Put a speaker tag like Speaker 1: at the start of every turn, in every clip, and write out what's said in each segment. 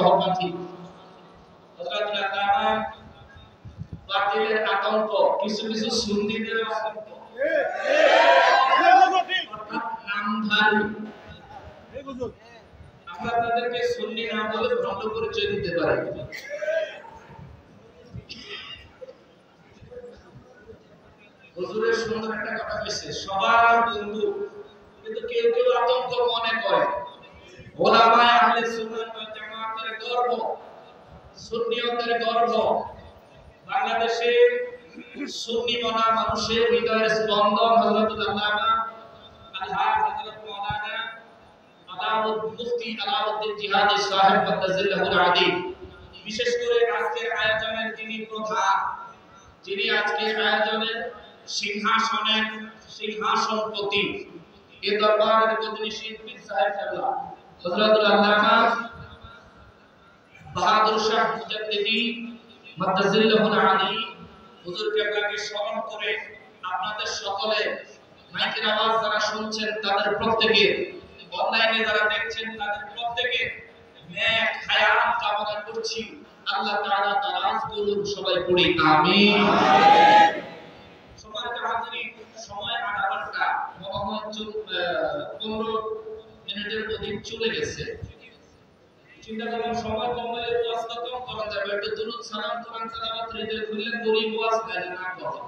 Speaker 1: সহপাঠী হযরত আল্লামা বাতিলের আতঙ্ক কিছু কিছু সুন্নিদের আতঙ্ক নামধারী আমরা তাদেরকে সুন্নি না বলে ভ্রান্ত পরিচয় দিতে পারি। হুজুরের সুন্দর একটা কথা বলেছে, সবার বন্ধু, কিন্তু কেউ কেউ আতঙ্ক মনে করে। ওলামায়ে আহলে সুন্নাত ওয়াল জামাতের গর্ব, সুন্নিয়তের গর্ব, বাংলাদেশে সুন্নি মনা মানুষের হৃদয়ের স্পন্দন হযরতুল আল্লামা আল-হাফ হযরত মাওলানা মুফতি আলাউদ্দিন জিহাদি সাহেব কাদ্দাসিল্লাহুল আযীম। বিশেষ করে আজকের আয়োজনের যিনি প্রধান, যিনি আজকের আয়োজনের সিংহাসনপতি, এ দরবারের প্রতিনিধি পীর সাহেব কেবলা হযরতুল আল্লামা বাহাদুর শাহ মুজাদ্দিদি মাদ্দাজিল্লাহুল আলী হুজুর কেবলাকে স্মরণ করে আপনাদের সকলে মাইকের আওয়াজ যারা শুনছেন তাদের প্রত্যেকে, অনলাইনে যারা দেখছেন তাদের প্রত্যেকে নেক হায়াত কামনা করছি। আল্লাহ তাআলা দারাজ করুন, সবাই পড়ি আমিন। সম্মানিত হাজিরিন, সময় 8 ঘন্টা, মনে হয় 15 মিনিটের অধিক চলে গেছে। চিন্তা করলাম সময় কম হলে ওয়াজটা কম করা যাবে, একটু দুরূদ সালাম কোরআন তেলাওয়াত হৃদয়ে খুললে গরিব ওয়াজ গায় না কথা।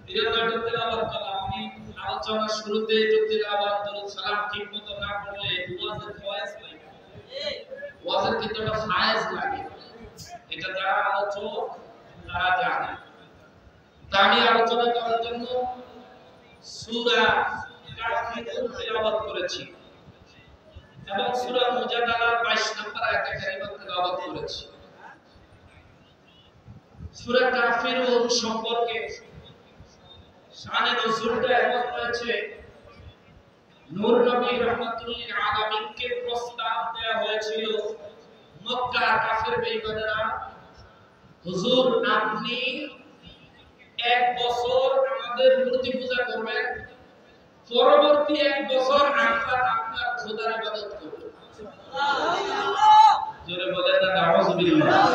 Speaker 1: এরকম তেলাওয়াত করলাম আমি আলোচনার শুরুতে তেলাওয়াত দুরূদ সালাম ঠিকমতো না পড়লে ওয়াজের ফয়েজ লাগে, ওয়াজের কিন্তু একটা ফায়েজ লাগে, এটা যারা আলোচক তারা জানে। তা আমি আলোচনা করার জন্য সূরা কাফির তেলাওয়াত করেছি এবং সূরা মুজাদালার 22 নম্বর আয়াতে কারিমা তেলাওয়াত করেছি। সূরা কাফির সম্পর্কে শানে নজুলটা এমন রয়েছে, নূর নবী রাহমাতুল্লিল আলামিনকে প্রস্তাব দেয়া হয়েছিল মক্কা কাফের বেঈমানেরা, হুজুর আপনি 1 বছর আমাদের মূর্তি পূজা করবেন, পরবর্তী 1 বছর আমরা আপনার খোদার ইবাদত করব। সুবহানাল্লাহ, জোরে বলেন না নাউযুবিল্লাহ।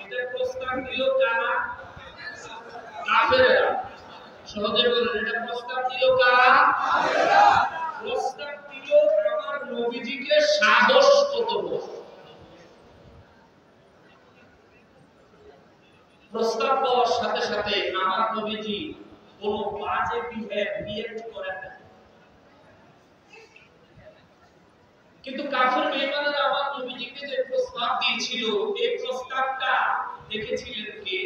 Speaker 1: এটা প্রস্তাব দিল কারা? কাফেররা। সহজে বলেন, এটা প্রস্তাব দিল কারা? কাফেররা। প্রস্তাব দিল আমার নবীজিকে সাহস কত বড়। প্রস্তাব পাওয়ার সাথে সাথে আমার নবীজি কোনো বাজে রিঅ্যাক্ট করেন না, কিন্তু কাফের বেঈমানেরা আমার নবীজিকে যে প্রস্তাব দিয়েছিল, এই প্রস্তাবটা দেখেছিলেন কে?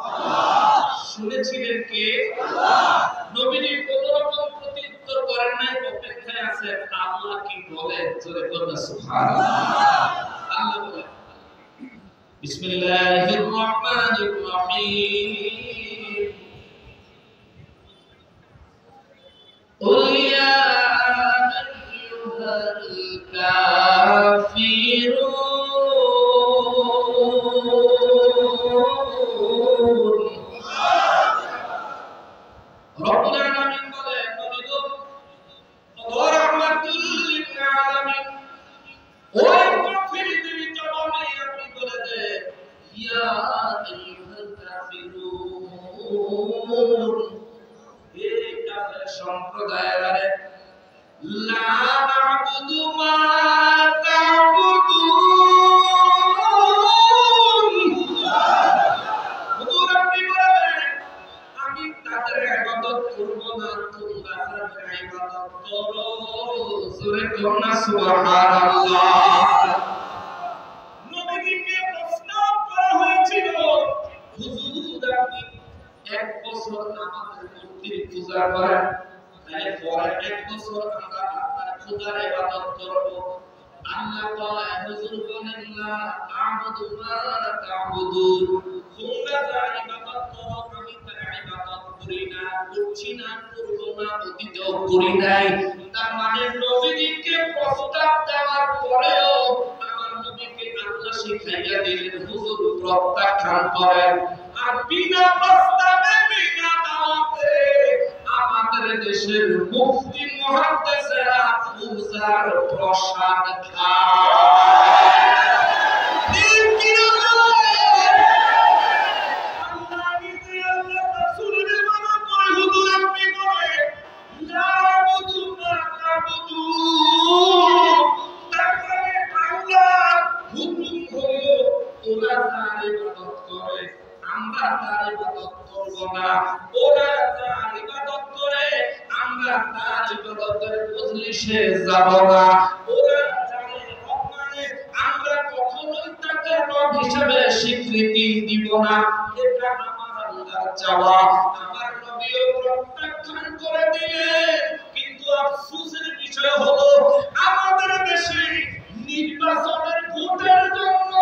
Speaker 1: আল্লাহ। শুনেছিলেন কে? আল্লাহ। নবীজি কোনো রকম প্রত্যুত্তর করেন নাই, অপেক্ষায় আছেন আল্লাহ কি বলেন। জোরে বলুন সুবহানাল্লাহ। আল্লাহ বলেন, বিসমিল্লাহির রহমানির রহিম, قل يا أيها الكافرون। রব্বুল আলামিন বলেন, নবী গো, ওয়া রাহমাতুল লিল আলামিন, ওই কাফিরদের জবাবে আপনি বলে দেন, ইয়া আইয়ুহাল কাফিরুন, হে কাফের সম্প্রদায়েরা, লা না'বুদু মা তা'বুদুন। হুজুর আপনি বলেন, আমি তাদের ইবাদত করব না, তোমরা তাদের ইবাদত করো। সূরা কোরআন সুবহানাল্লাহ। নবীকে প্রস্তাব করা হয়েছিল, হুজুর আপনি 1 বছর আমাদের মূর্তির পূজা করেন, তাহলে পরে 1 বছর আমরা আপনার খোদার ইবাদত করব। আল্লাহ কয়, হুজুর বলেন না আ'বুদু মা তা'বুদুন, তোমরা যার ইবাদত করো আমি তার ইবাদত করি না, করছি না, করব না, অতীতেও করি নাই। তার মানে নবীকে প্রস্তাব দেওয়ার পরেও আমার নবীকে আল্লাহ শিখাইয়া দিলেন, হুজুর প্রত্যাখ্যান করেন। আর বিনা প্রস্তাবে বিনা দাওয়াতে আমাদের দেশের মুফতি মুহাদ্দিসেরা পূজার প্রসাদ খায়। ঠিক কি না? আল্লাহ নিজে আল্লাহ রাসূলের মানা করে হুজুর আপনি বলে লা বুদু না বুদু, তারপরে আল্লাহ হুকুম হলো ওরা তার ইবাদত করে, আমরা তার ইবাদত করব না। ওরা তার ইবাদত করে, আমরা তার ইবাদতের মজলিসে যাব না। ওরা জানে রব মানে, আমরা কখনোই তাকে রব হিসেবে স্বীকৃতি দিব না। এটা আমার আল্লাহর চাওয়া। আমার নবীও প্রত্যাখ্যান করে দিলেন। কিন্তু আফসোসের বিষয় হলো আমাদের দেশে নির্বাচনের ভোটের জন্য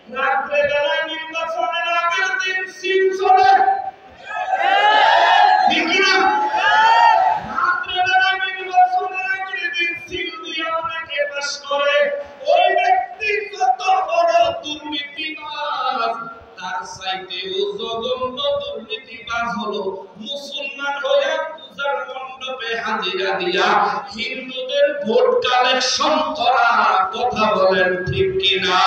Speaker 1: রাত্রে বেলায় নির্বাচনের আগের দিন সিল চলে। ঠিক না? রাত্রে বেলায় নির্বাচনের আগের দিন সিল দিয়ে অনেকে পাস করে। ওই ব্যক্তি কত বড় দুর্নীতিবাজ, তার চাইতেও জঘন্য দুর্নীতিবাজ হলো মুসলমান হয়ে পূজার মণ্ডপে হাজিরা দিয়া হিন্দুদের ভোট কালেকশন করা। কথা বলেন ঠিক কিনা?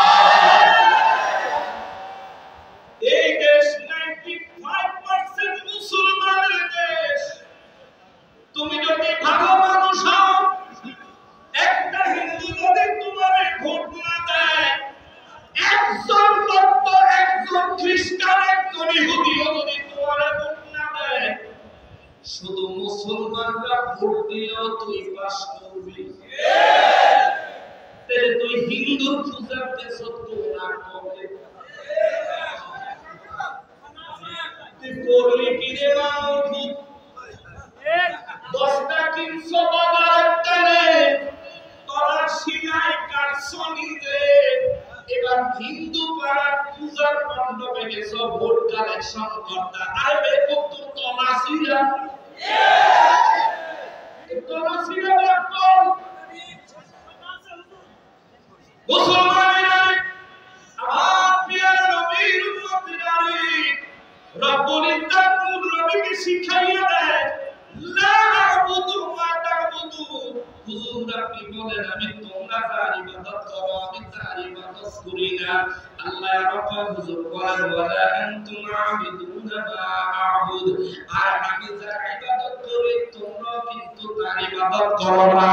Speaker 1: এই দেশ 95% মুসলমানের দেশ। তুমি যদি ভালো মানুষ হও, একটা হিন্দু যদি তোমারে ভোট না দেয়, একজন ভক্ত, একজন খ্রিস্টান, একজন ইহুদিও যদি তোমারে ভোট না দেয়, শুধু মুসলমানরা ভোট দিলেও তুই পাস করবি। তাহলে তুই হিন্দুর পূজার দেশ তোরা কবে তুই করলি কি রে মানুষ? 10টা কিনছো বাজারের টানে, তোরা সিলাই কাটছো নিজে। এবার হিন্দু পাড়ার পূজার মণ্ডপে গেছো ভোট কালেকশন করতে। আরে বেকুব তোর তলাশিরা, তলাশিরা বেকুব। মুসলমানেরা আমার প্রিয় নবীর উম্মতেরা রব্বুল ইজ্জত নূর নবীকে শিখাইয়া দেয় লা আবুদু মা তা'বুদু। হুজুর আপনি বলেন আমি তোমরা তার ইবাদত করো, আমি তার ইবাদত করি না। আল্লাহ রাব্বুল হুজুর বলেন ওয়ালা আনতুম আবিদুনা মা আ'বুদ, আর আমি যার ইবাদত করি তোমরা কিন্তু তার ইবাদত করো না।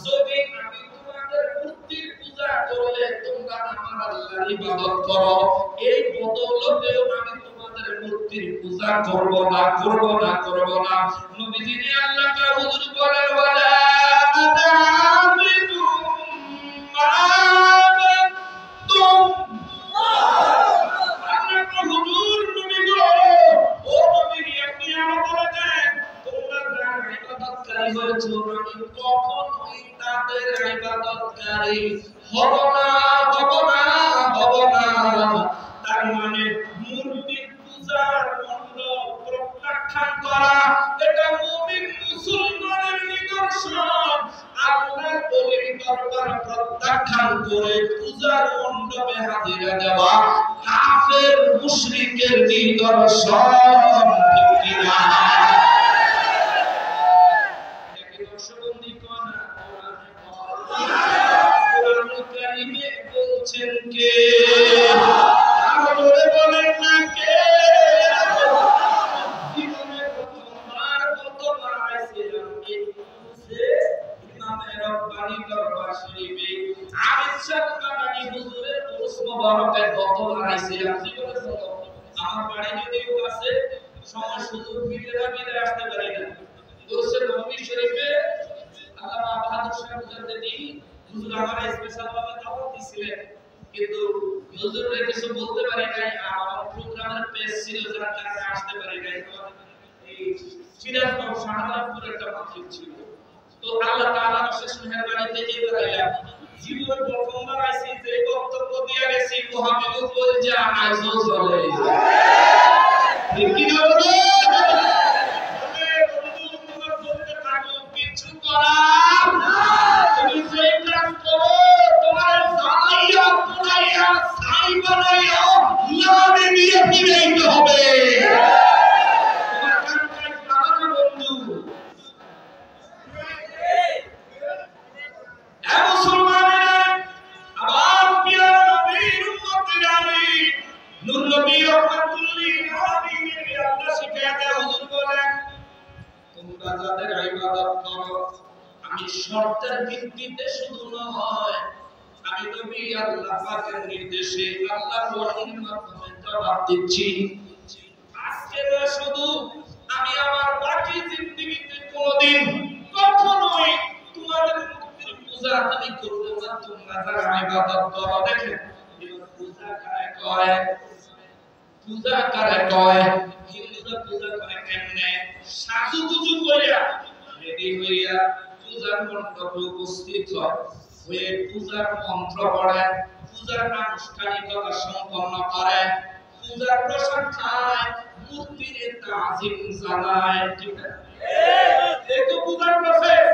Speaker 1: যদি আমি তোমাদের মূর্তির পূজা করলে তোমরা আমার আল্লাহর ইবাদত করো, এই বদৌলতেও আমি তোমাদের মূর্তির পূজা করব না, করব না, করব না। নবীজি আল্লাহ কা হুজুর বলেন ওয়ালা আতাবিদু মা আবাদতুম। আল্লাহ হুজুর নবী গো, ও নবী আপনি আমাদের দেন তোমরা যার ইবাদতকারী হয়েছো আমি কখনোই তাদের ইবাদতকারী হব না, হব না, হব না। তার মানে মূর্তির পূজার মণ্ডপ প্রত্যাখ্যান করা এটা মুমিন মুসলমানের নিদর্শন। আল্লাহর ওলির দরবার প্রত্যাখ্যান করে পূজার মণ্ডপে হাজিরা দেওয়া কাফের মুশরিকের নিদর্শন। ঠিক কি না? বলছেন কে? বলেন না কে? জীবনে প্রথমবার কতবার আইছিলাম ইমামে রব্বানি দরবার শরীফে আমির শাহ কামানি হুজুরের উরস মোবারকে কতবার আইছিলাম জীবনে প্রথম। আমার বাড়ি যদিও কাছে, সময় সুযোগ মিলে না মিলে আসতে পারি না। উরসে নববী শরীফে আল্লামা বাহাদুর শাহ মুজাদ্দিদি হুজুর আমার স্পেশাল ভাবে দাওয়াত দিয়েছিলেন, কিন্তু হুজুররে কিছু বলতে পারি নাই। আমার প্রোগ্রামের পেজ ছিল যার কারণে আসতে পারি নাই। এই সিরাজগঞ্জ শাহজাহানপুর একটা মাহফিল ছিল, তো আল্লাহ তাআলা বিশেষ মেহেরবানিতে এবার আইলাম। জীবন প্রথমবার আইছি, যে বক্তব্য দিয়া গেছি মুহাম্মদ বলে যে আইজো চলে। ঠিক কি না বলো? কিছু করার তুমি যে কাজ করো তোমার জানাইয়া পুরাইয়া রাব্বিল আলামিনের আল্লাহ শিখায়া দেয় হুজুর বলেন তোমরা যাদের ইবাদত করো আমি শর্তের ভিত্তিতে শুধু নয় আমি নবী আল্লাহ পাকের নির্দেশে আল্লাহর ওয়াহির মাধ্যমে জবাব দিচ্ছি আজকে না শুধু আমি আমার বাকি জিন্দেগিতে কোনোদিন কখনোই তোমাদের মূর্তির পূজা আমি করব না তোমরা যারা ইবাদত করো দেখেন পূজা কারে কয় হিন্দুরা পূজা করে কেমনে সাজুগুজু কইরা রেডি হইয়া পূজার মণ্ডপে উপস্থিত হয় হয়ে পূজার মন্ত্র পড়ে পূজার আনুষ্ঠানিকতা সম্পন্ন করে পূজার প্রসাদ খায় মূর্তির তাজিম জানায় ঠিক আছে এই তো পূজার প্রসেস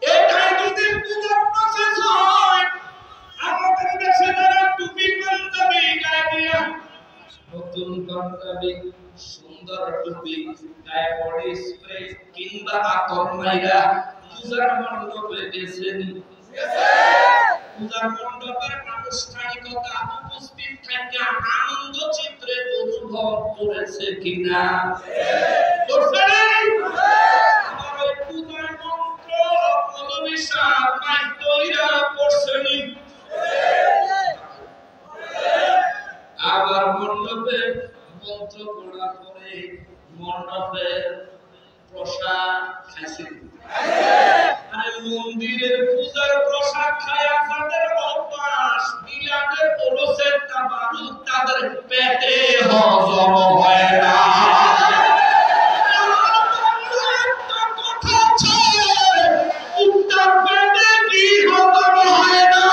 Speaker 1: এটাই যদি পূজার প্রসেস হয় আমাদের দেশে যারা টুপি পাঞ্জাবি গায়ে দিয়ে নতুন পাঞ্জাবি সুন্দর টুপি গায়ে বডি স্প্রে কিংবা আতর মাইরা পূজার মণ্ডপে গেছেন পূজার মণ্ডপের আনুষ্ঠানিকতা উপস্থিত থাকা আনন্দ চিত্রে অনুভব করেছে কিনা করছে আমার ওই পূজার মন্ত্র মনোবিশা মাইতইরা পড়ছেনি আবার মণ্ডপে মন্ত্র পড়ার পরে মণ্ডপে প্রসাদ খাইছেন আরে মন্দিরের পূজার প্রসাদ খায়া তাদের অভ্যাস বিলাদের ওরসের তাবারুক তাদের পেটে হজম হয় না উত্তর পেটে কি হজম হয় না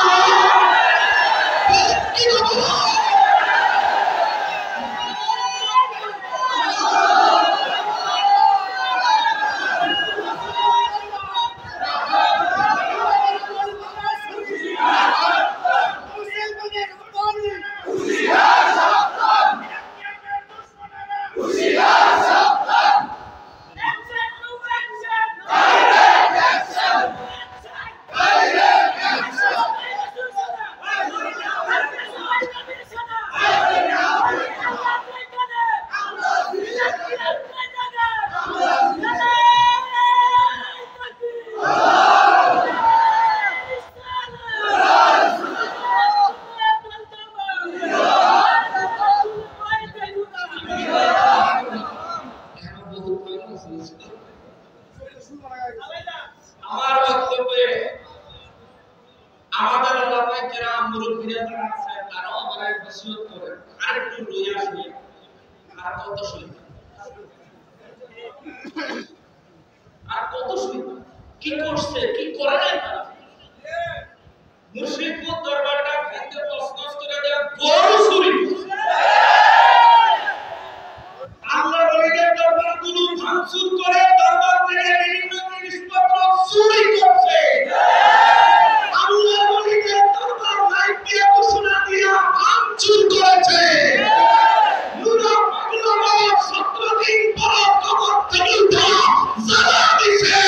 Speaker 1: আমার বক্তব্যে আমাদের ওলামায়ে কেরাম মুরব্বিরা যারা আছেন তারাও আমাদের নসিহত করেন আরেকটু লইয়া শুনি আর কত শুনি কি করছে কি করে নাই তারা মুর্শিদপুর দরবারটা ভেঙে তছনছ করে দেয়া বড় চুরি আল্লাহ ওলিদের দরবারগুলো ভাঙচুর করে দরবার থেকে বিভিন্ন জিনিসপত্র চুরি করছে আল্লাহ ওলিদের দরবার লাইট দিয়ে ঘোষণা দিয়া ভাঙচুর করেছে নুরা পাগলা 17 দিন পর কবর থেকে উঠা জানা দিছে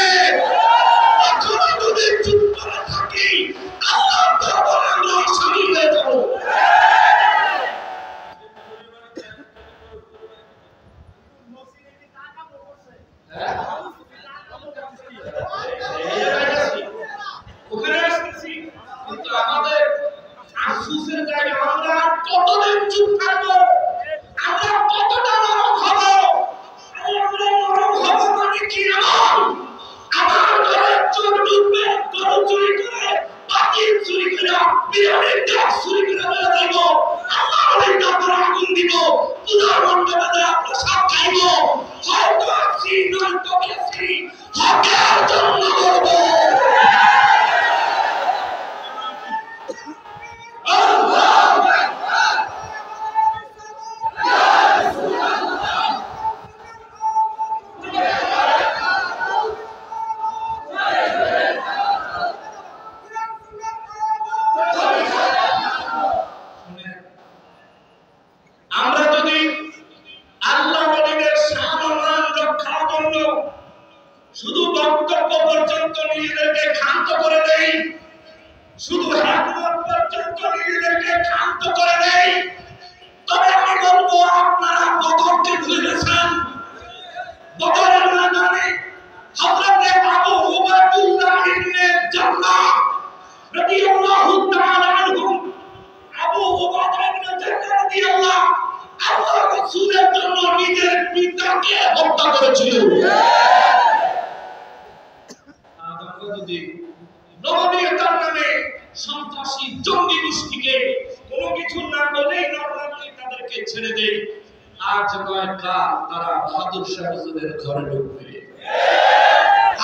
Speaker 1: এখন যদি চুপ করে থাকি আল্লাহর দরবারে আমরা শামিল হয়ে যাব ওখানে আসতেছি কিন্তু আমাদের আফসোসের জায়গা আমরা কতদিন চুপ থাকবো আমরা কতটা নরম হব আমরা নরম হব মানে কি আমার ঘরে চোর ঢুকবে গরু চুরি করে পাখির চুরি করে বিরিয়ানির ডাক চুরি করে নিয়ে যাইব আল্লাহ ওই দরবারে আগুন দিব পূজার মণ্ডপে প্রসাদ খাইব হয়তো আসি নয়তো বেশি হকের জন্য করবো আমরা যদি আল্লাহ ওলিদের সম্মান রক্ষার জন্য শুধু বক্তব্য পর্যন্ত নিজেদেরকে ক্ষান্ত করে দেই শুধু হাকুমত পর্যন্ত নিজেদেরকে ক্ষান্ত করে দেই করেছিল। আমরা যদি নবীয়তার নামে সন্ত্রাসী জঙ্গি গোষ্ঠীকে কোনো কিছু না বলেই নরমালি তাদেরকে ছেড়ে দেই, আজ নয় কাল তারা বাহাদুর শাহ হুজুরের ঘরে ঢুকবে।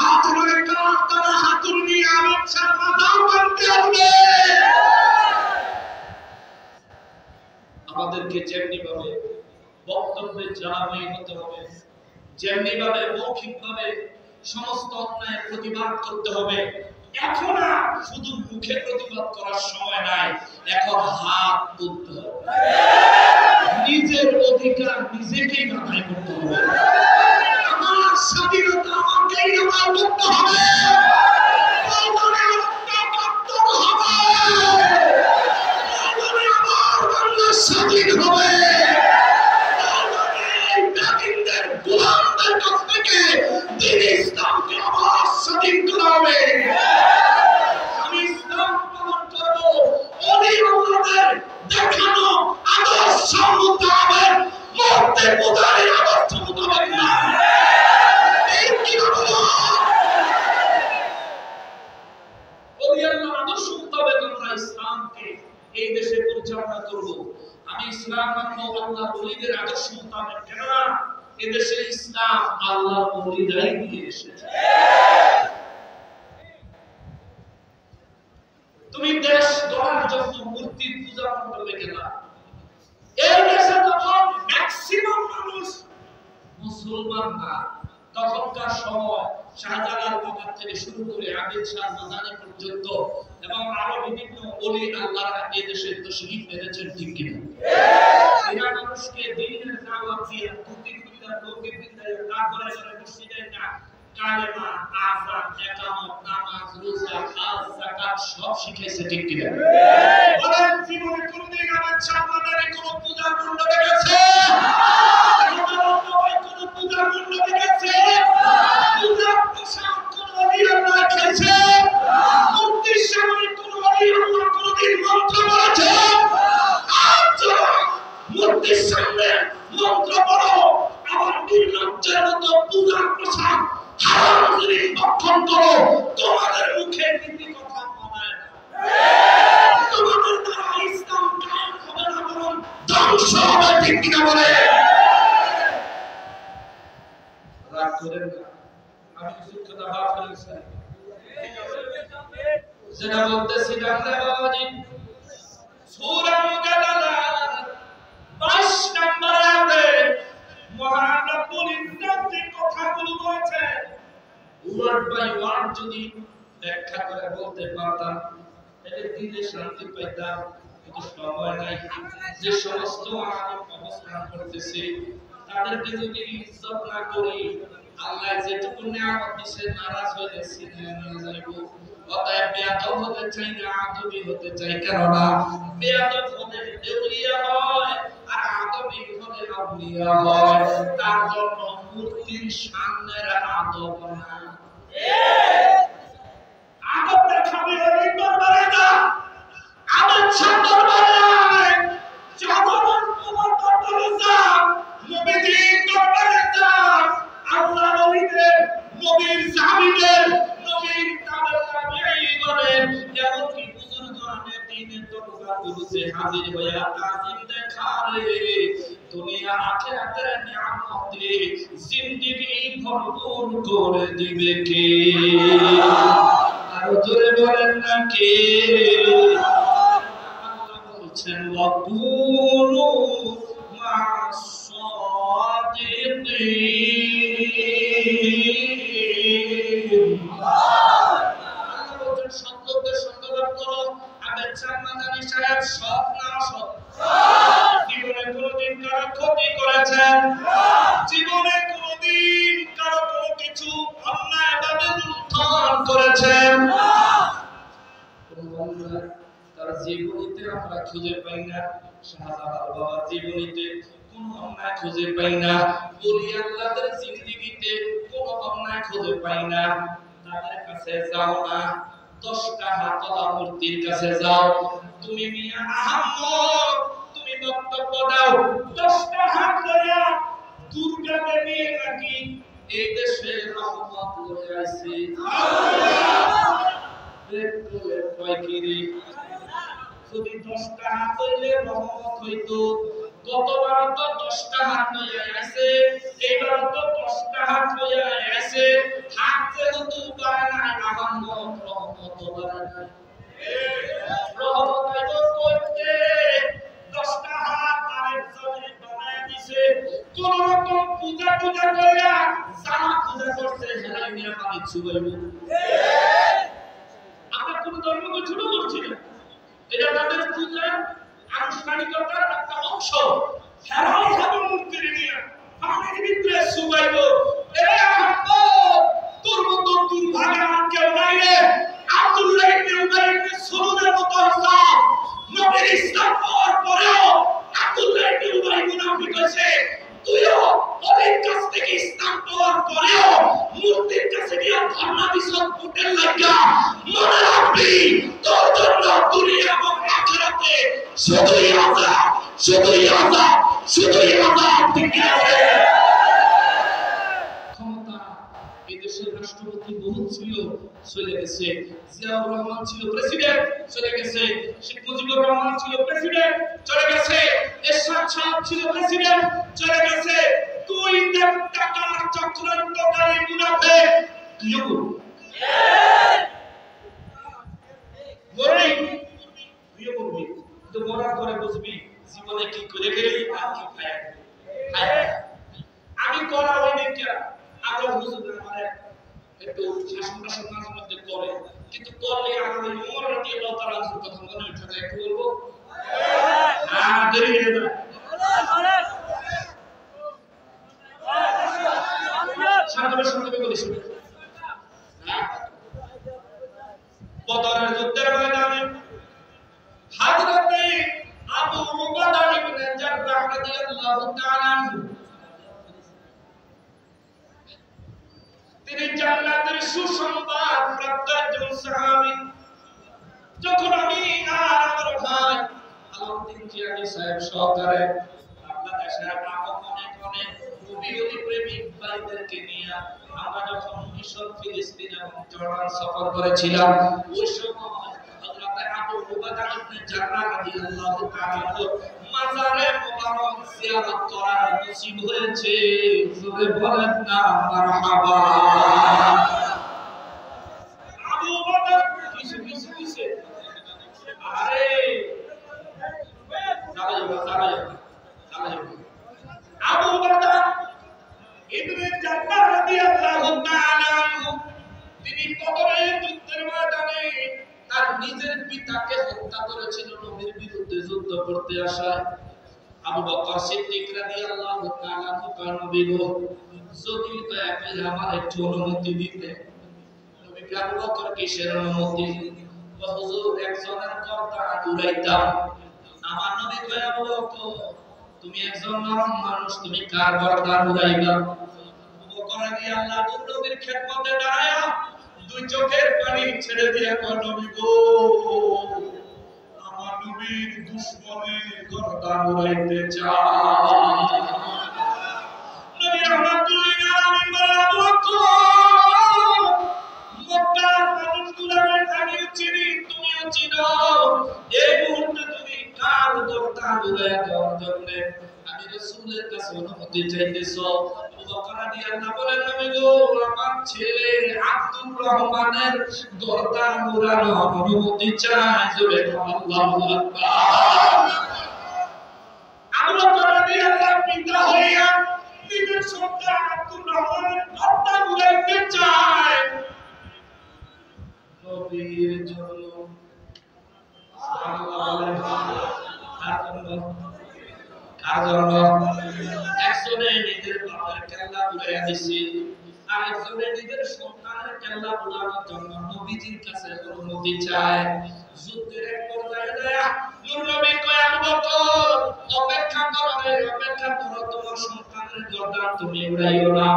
Speaker 1: আজ নয় কাল তারা হাতুড়ি নিয়ে আমির শাহ মাজার ভাঙতে আসবে। আমাদেরকে যেমনি ভাবে বক্তব্যে জবাবদিহি হতে হবে, যেমনি ভাবে মৌখিক ভাবে সমস্ত অন্যায়ের প্রতিবাদ করতে হবে। এখন আর শুধু মুখে প্রতিবাদ করার সময় নাই, এখন হাত তুলতে হবে, নিজের অধিকার নিজেকেই আদায় করতে হবে। আমার স্বাধীনতা আমাকেই আদায় করতে হবে, স্বাধীন হবে। গোলামদের কাছ থেকে দ্বীন ইসলামকে আবার স্বাধীন করা হবে। আমি ইসলাম পালন করব, ওলি আল্লাহদের দেখানো আদর্শ মোতাবেক, মূর্তি পূজারীর আদর্শ মোতাবেক না। ওলি আল্লাহর আদর্শ মোতাবেক আমরা ইসলামকে এই দেশে পরিচালনা করব। আমি ইসলাম মানব আল্লাহর ওলিদের আদর্শ মোতাবেক, কেননা এদেশে ইসলাম আল্লাহর ওলিরাই নিয়ে এসেছে। তুমি দেশ গড়ার জন্য মূর্তির পূজা মণ্ডপে গেলা, এই দেশে তখন ম্যাক্সিমাম মানুষ মুসলমান না। তখনকার সময় শাহজালাল বাবার থেকে শুরু করে আমির শাহ মাদানি পর্যন্ত এবং আরো বিভিন্ন ওলি আল্লাহরা এই দেশে তশরিফ এনেছেন, ঠিক কিনা? এরা মানুষকে দ্বীনের দাওয়াত দিয়ে ধুতি খুলিয়া লৌকিক বিদ্যায় তারপরে যারা মসজিদে না কালেমা, আযান, ইকামত, নামাজ, রোজা, হজ, যাকাত সব শিখাইছে, ঠিক কিনা? বলেন জীবনে কোনদিন আমার সামনে কোন পূজা মণ্ডপে গেছে? কোন পূজা মণ্ডপে গেছে? পূজার পোশাক কোন ওলি আল্লাহ খেয়েছে? মূর্তির সামনে কোন ওলি আল্লাহ কোনদিন মন্ত্র পড়েছে? আজ মূর্তির সামনে মন্ত্র পড়ো, আবার নির্লজ্জের মতো পূজার পোশাক হারাম জিনিস ভক্ষণ করো, তোমাদের মুখে নীতি কথা মানায় না। তোমাদের দ্বারা ইসলাম কায়েম হবে না, বরং ধ্বংস হবে, ঠিক কিনা বলে? রাগ করেন না, আমি কিছু কথা ভাব করেছি, যেটা বলতেছিলাম রে বাবাজি। সূরা মুজাদালা 22 নম্বর আয়াতে মহান রব্বুল ইজ্জত যে কথাগুলো বলেছেন, ওয়ার্ড বাই ওয়ার্ড যদি ব্যাখ্যা করে বলতে পারতাম তাহলে দিলে শান্তি পাইতাম, কিন্তু সময় নাই। যে সমস্ত আলেম অবস্থান করতেছে তাদেরকে যদি ইজ্জত না করি, আল্লাহ যেটুকু নিয়ামত দিয়েছে নারাজ হয়ে ছিনিয়ে নিয়ে যাইব। অতএব বেয়াদব হতে চাই না, আদবি হতে চাই, কেননা বেয়াদব হলে দেউলিয়া হয় আর আদবি হলে আউলিয়া হয়। তার জন্য মূর্তির সামনের আদব না, আদব দেখাবে ওই দরবারে না, আদব দরবারে আয়, জাগরণ তোমার দরবারে যা, নবীজির দরবারে যা, আল্লাহর ওলিদের, নবীর সাহাবীদের, নবীর তাবেঈগণের, এমনকি বুজুর্গানে দ্বীনের দরবারগুলোতে হাজির হইয়া তাজিম দেখারে দুনিয়া আখিরাতের নিয়ামতে জিন্দেগি ভরপুর করে দিবে কে? আর জোরে বলেন না কে? আল্লাহ বলছেন ওয়াকুনু মা'আস সাদিকিন। আল্লাহ বলছেন সত্যদের সঙ্গ লাভ করো। আবেদ শাহ মাদানী সাহেব সৎ না অসৎ? জীবনে কোনদিন কারো ক্ষতি করেছেন? জীবনে কোনদিন কারো কোনো কিছু অন্যায় ভাবে লুণ্ঠন করেছেন? তার জীবনীতে আমরা খুঁজে পাই না, শাহজালাল বাবার জীবনীতে কোন অন্যায় খুঁজে পাই না, ওলি আল্লাহদের জিন্দেগিতে কোন অন্যায় খুঁজে পাই না। তাদের কাছে যাও না, 10টা হাতওয়ালা মূর্তির কাছে যাও। তুমি মিয়া আহম্মদ, তুমি বক্তব্য দাও, 10টা হাত ধরে দুর্গা দেবী নাকি রহমত হইতো। গতবার তো 10টা হাত লইয়া আছে, এইবার তো 10টা হাত লইয়া আছে। হাত যেহেতু পারে না, আহম্মদ রহমত পারে না। রহমত আইতো কইতে 10টা হাত আরেকজনে বানায় দিছে। কোন রকম পূজা কইরা জামা পূজা করছে, হেলাই নিয়ে পানি ছুবাইব। আমরা কোন ধর্মকে ছোট করছি না, এটা তাদের পূজার আনুষ্ঠানিকতার একটা অংশ। হেলাই খাবো মূর্তি নিয়ে পানির ভিতরে ছুবাইব। এরে আহম্মদ, তোর মতো দুর্ভাগা আর কেউ নাই রে। আব্দুল্লাহ ইবনে উবাই ইবনে সুলুলের মতো ইসলাম নবীর ইসলাম পাওয়ার পরেও আব্দুল্লাহ ইবনে উবাই মুনাফিক হয়েছে। তুইও নবীর কাছ থেকে ইসলাম পাওয়ার পরেও মূর্তির কাছে গিয়ে ধর্ণা দিছস ফুটের লাগা। মনে রাখবি, তোর জন্য দুনিয়া এবং আখিরাতে শুধুই আযাব, শুধুই আযাব, শুধুই আযাব। ঠিক আছে? ক্ষমতা এই দেশের রাষ্ট্রপতি বহুত ছিল, চলে গেছে। জিয়াউর রহমান ছিল প্রেসিডেন্ট, চলে গেছে। শেখ মুজিবুর রহমান ছিল প্রেসিডেন্ট, চলে গেছে। এরশাদ সাহেব ছিল প্রেসিডেন্ট, চলে গেছে। তুই টাকার চক্রান্তকারী মুনাফিক, তুইও করবি। তুইও করবি, তো মরার পরে বুঝবি জীবনে কি করে গেলি আর কি খায়। আমি করা হয়নি কি আগে হুজুর আমারে একটু শাসন মাঝে মধ্যে করে, কিন্তু করলে আমার ওমর রাদিয়াল্লাহু তাআলা আনহু কথা মনে উঠে যায়। একটু বলবো দেরি হয়ে যায়। শান্তভাবে বলি শুনে। বদরের যুদ্ধের ময়দানে হযরতে আবু উবাদা ইবনে জাররাহ রাদিয়াল্লাহু তাআলা আনহু তিনি জান্নাতের সুসংবাদ প্রাপ্ত একজন সাহাবী। যখন আমি আর আমার ভাই আলাউদ্দিন জিয়ানি সাহেব সহকারে বাংলাদেশের অনেক নবী প্রেমিক ভাইদেরকে নিয়ে আমরা যখন মিশর, ফিলিস্তিন এবং জর্ডান সফর করেছিলাম, ওই সময় হযরত আবু উবাদা ইবনে জাররাহ রাদিয়াল্লাহু তাআলা মাজারে মুবারক জিয়ারত করার নসিব হয়েছে। জোরে বলেন না মারহাবা। আবু উবাদা কিছু আরে আবু উবাদা ইবনে জাররাহ রাদিয়াল্লাহু তাআলা আনহু তিনি বদরের যুদ্ধের ময়দানে তার নিজের পিতাকে হত্যা করেছিল নবীর বিরুদ্ধে যুদ্ধ করতে আসায়। আবু বকর সিদ্দিক রাদিয়াল্লাহু তাআলা নবী গো, যদি দয়া করে আমার একটু অনুমতি দিতে। নবী আবু বকর কিসের অনুমতি? হুজুর একজনের গর্দান উড়াইতাম। আমার নবী কয় আবু বকর, তুমি একজন নরম মানুষ, তুমি কার গর্দান উড়াইবা? আবু বকর রাদিয়াল্লাহু নবীর খেদমতে দাঁড়ায়া দুই চোখের পানি ছেড়ে দিয়া কয় নবী গো, আমার নবীর দুশমনের গর্দান উড়াইতে চায়। নবী রাহমাতুল্লাহ আলাইহি বলেন আবু বকর, মক্কার মানুষগুলোকে আমি চিনি, তুমিও চিনো। এই মুহূর্তে তুমি কার গর্দান উড়াইয়া দেওয়ার জন্য আমি রাসূলের কাছে অনুমতি চাইতেছো? আবু বকর রাদিয়াল্লাহু বলেন নবী গো, আমার ছেলে আব্দুর রহমানের গর্দান উড়ানোর অনুমতি চাই। জোরে আল্লাহু আকবার। আবু বকর রাদিয়াল্লাহু পিতা হইয়া নিজের সন্তান আব্দুর রহমানের গর্দান উড়াইতে চায়। নবীর জন্য একজনে নিজের বাবার কেল্লা উড়াইয়া দিছে, আর একজনে নিজের সন্তানের কেল্লা উড়ানোর জন্য নবীজির কাছে অনুমতি চায়। যুদ্ধের এক পর্যায়ে যায় নূর নবী কয় আবু বকর, অপেক্ষা করো রে, অপেক্ষা করো, তোমার সন্তানের গর্দান তুমি উড়াইও না।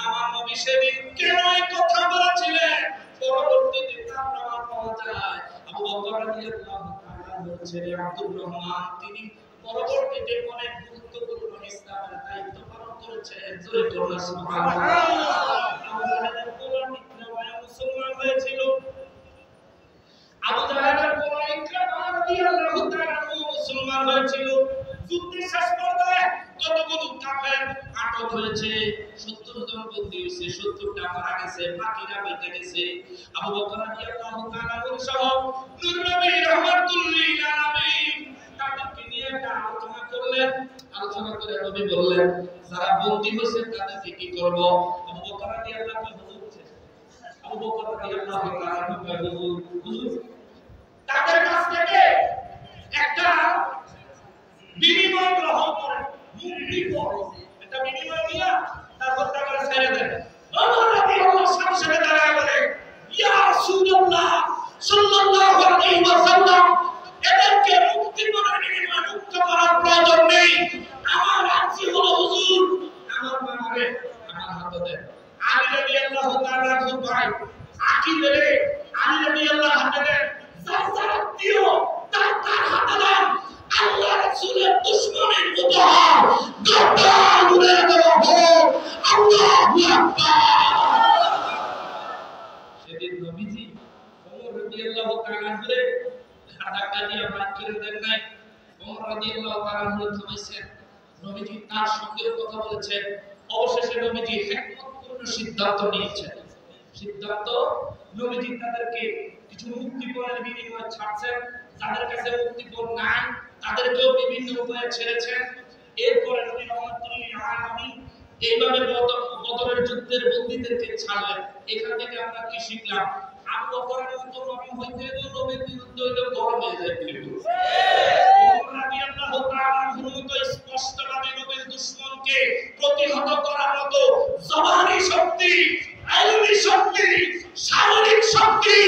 Speaker 1: আমার নবী সেদিন কেন এই কথা বলেছিলেন? পরবর্তীতে তার প্রমাণ পাওয়া যায়। আবু বকর রাদিয়াল্লাহু তাআলার ছেলে আব্দুর রহমান তিনি পরবর্তীতে অনেক গুরুত্বপূর্ণ ইসলামের দায়িত্ব পালন করেছেন। জোরে বলুন সুবহানাল্লাহ। আবু জাহেলের পৌরাণিক নবায় মুসলমান হয়েছিল। আবু জাহেলের পৌরাণিক রাদিয়াল্লাহু তাআলা মুসলমান হয়েছিল। যুদ্ধের শেষ পর্যায়ে কতগুলো কাফের আটক হয়েছে, 70 জন বন্দী হয়েছে, 70টা মারা গেছে, বাকিরা বেঁচে গেছে। আবু বকর রাদিয়াল্লাহু তাআলা সহ নূর নবী রাহমাতুল লিল আলামিন তাদেরকে নিয়ে একটা আলোচনা করলেন। আলোচনা করে নবী বললেন, যারা বন্দী হয়েছে তাদেরকে কি করব? আবু বকর রাদিয়াল্লাহু তাআলা আবু বকর রাদিয়াল্লাহু তাআলা হুজুর তাদের কাছ থেকে একটা বিনিময় গ্রহণ করেন, মুক্তি করো, এটা বিনিময় নিয়ে তারপর তাকে ছেড়ে দেন। ওমর রাদিয়াল্লাহু সাথে সাথে দাঁড়ায় বলে, ইয়া রাসূলুল্লাহ সাল্লাল্লাহু আলাইহি ওয়াসাল্লাম, এদেরকে মুক্তি করার বিনিময়ে মুক্ত করার প্রয়োজন নেই। আমার রাজি হলো হুজুর, আমার মামারে আমার হাতে দেন। আলী রাদিয়াল্লাহু তাআলা ভাই আকিল রে, আলী রাদিয়াল্লাহু হাতে দেন। যার দিও তার হাতে দেন। আল্লাহ রাসূলের দুশমনের উপহার গর্দন উড়ে দেওয়া হোক। আল্লাহু আকবার। সেদিন নবীজি ওমর রাদিয়াল্লাহু তাআলা ধরে ধাক্কা দিয়ে বাদ করে দেন নাই। ওমর রাদিয়াল্লাহু তাআলা থামাইছেন। নবীজি তার সঙ্গে কথা বলেছেন। অবশেষে নবীজি হিকমতপূর্ণ সিদ্ধান্ত নিয়েছেন। সিদ্ধান্ত নবীজি তাদেরকে কিছু মুক্তিপণের বিনিময়ে ছাড়ছেন, যাদের কাছে মুক্তিপণ নাই তাদেরকেও বিভিন্ন উপায়ে ছেড়েছেন। এরপরে নবী রহমাতুল্লিল আলামিন এইভাবে বদরের যুদ্ধের বন্দীদেরকে ছাড়লেন। এখান থেকে আমরা কি শিখলাম? আবু বকরের মতো নবী হইতে গেলে নবীর বিরুদ্ধে হইলে গরম হয়ে যায় কিন্তু। ওমর রাদিয়াল্লাহু তাআলার মতো স্পষ্টভাবে নবীর দুশমনকে প্রতিহত করার মতো জবানি শক্তি, আইনি শক্তি, শারীরিক শক্তি,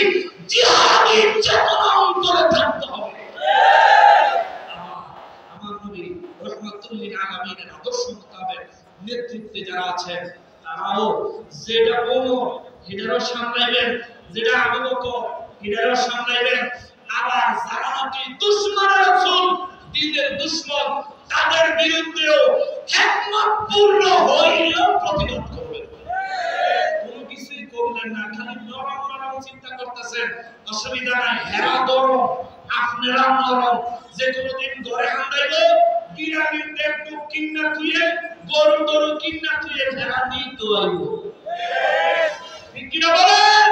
Speaker 1: জিহাদি চেতনা অন্তরে থাকতে হবে। আমার নবী রাহমাতুল্লিল আলামিনের আদর্শ মোতাবেক নেতৃত্বে যারা আছেন তারাও যেটা ওমর এটারও সামলাইবেন, যেটা আবু বকর এটারও সামলাইবেন। আবার যারা নাকি দুশমন রাসূল, দ্বীনের দুশমন, তাদের বিরুদ্ধেও হিকমতপূর্ণ হইলেও প্রতিরোধ করবেন। কোনো কিছুই করলেন না, খালি নরম নরম চিন্তা করতেছেন, অসুবিধা নাই, হেরা গরম, আপনারা নরম, যে কোনোদিন ঘরে হান্দাইব গিরানির দেখবো কিন্না তুইয়ে গরু কিন্না তুইয়ে হেরা নিই তো আইব। ঠিক কিনা বলেন?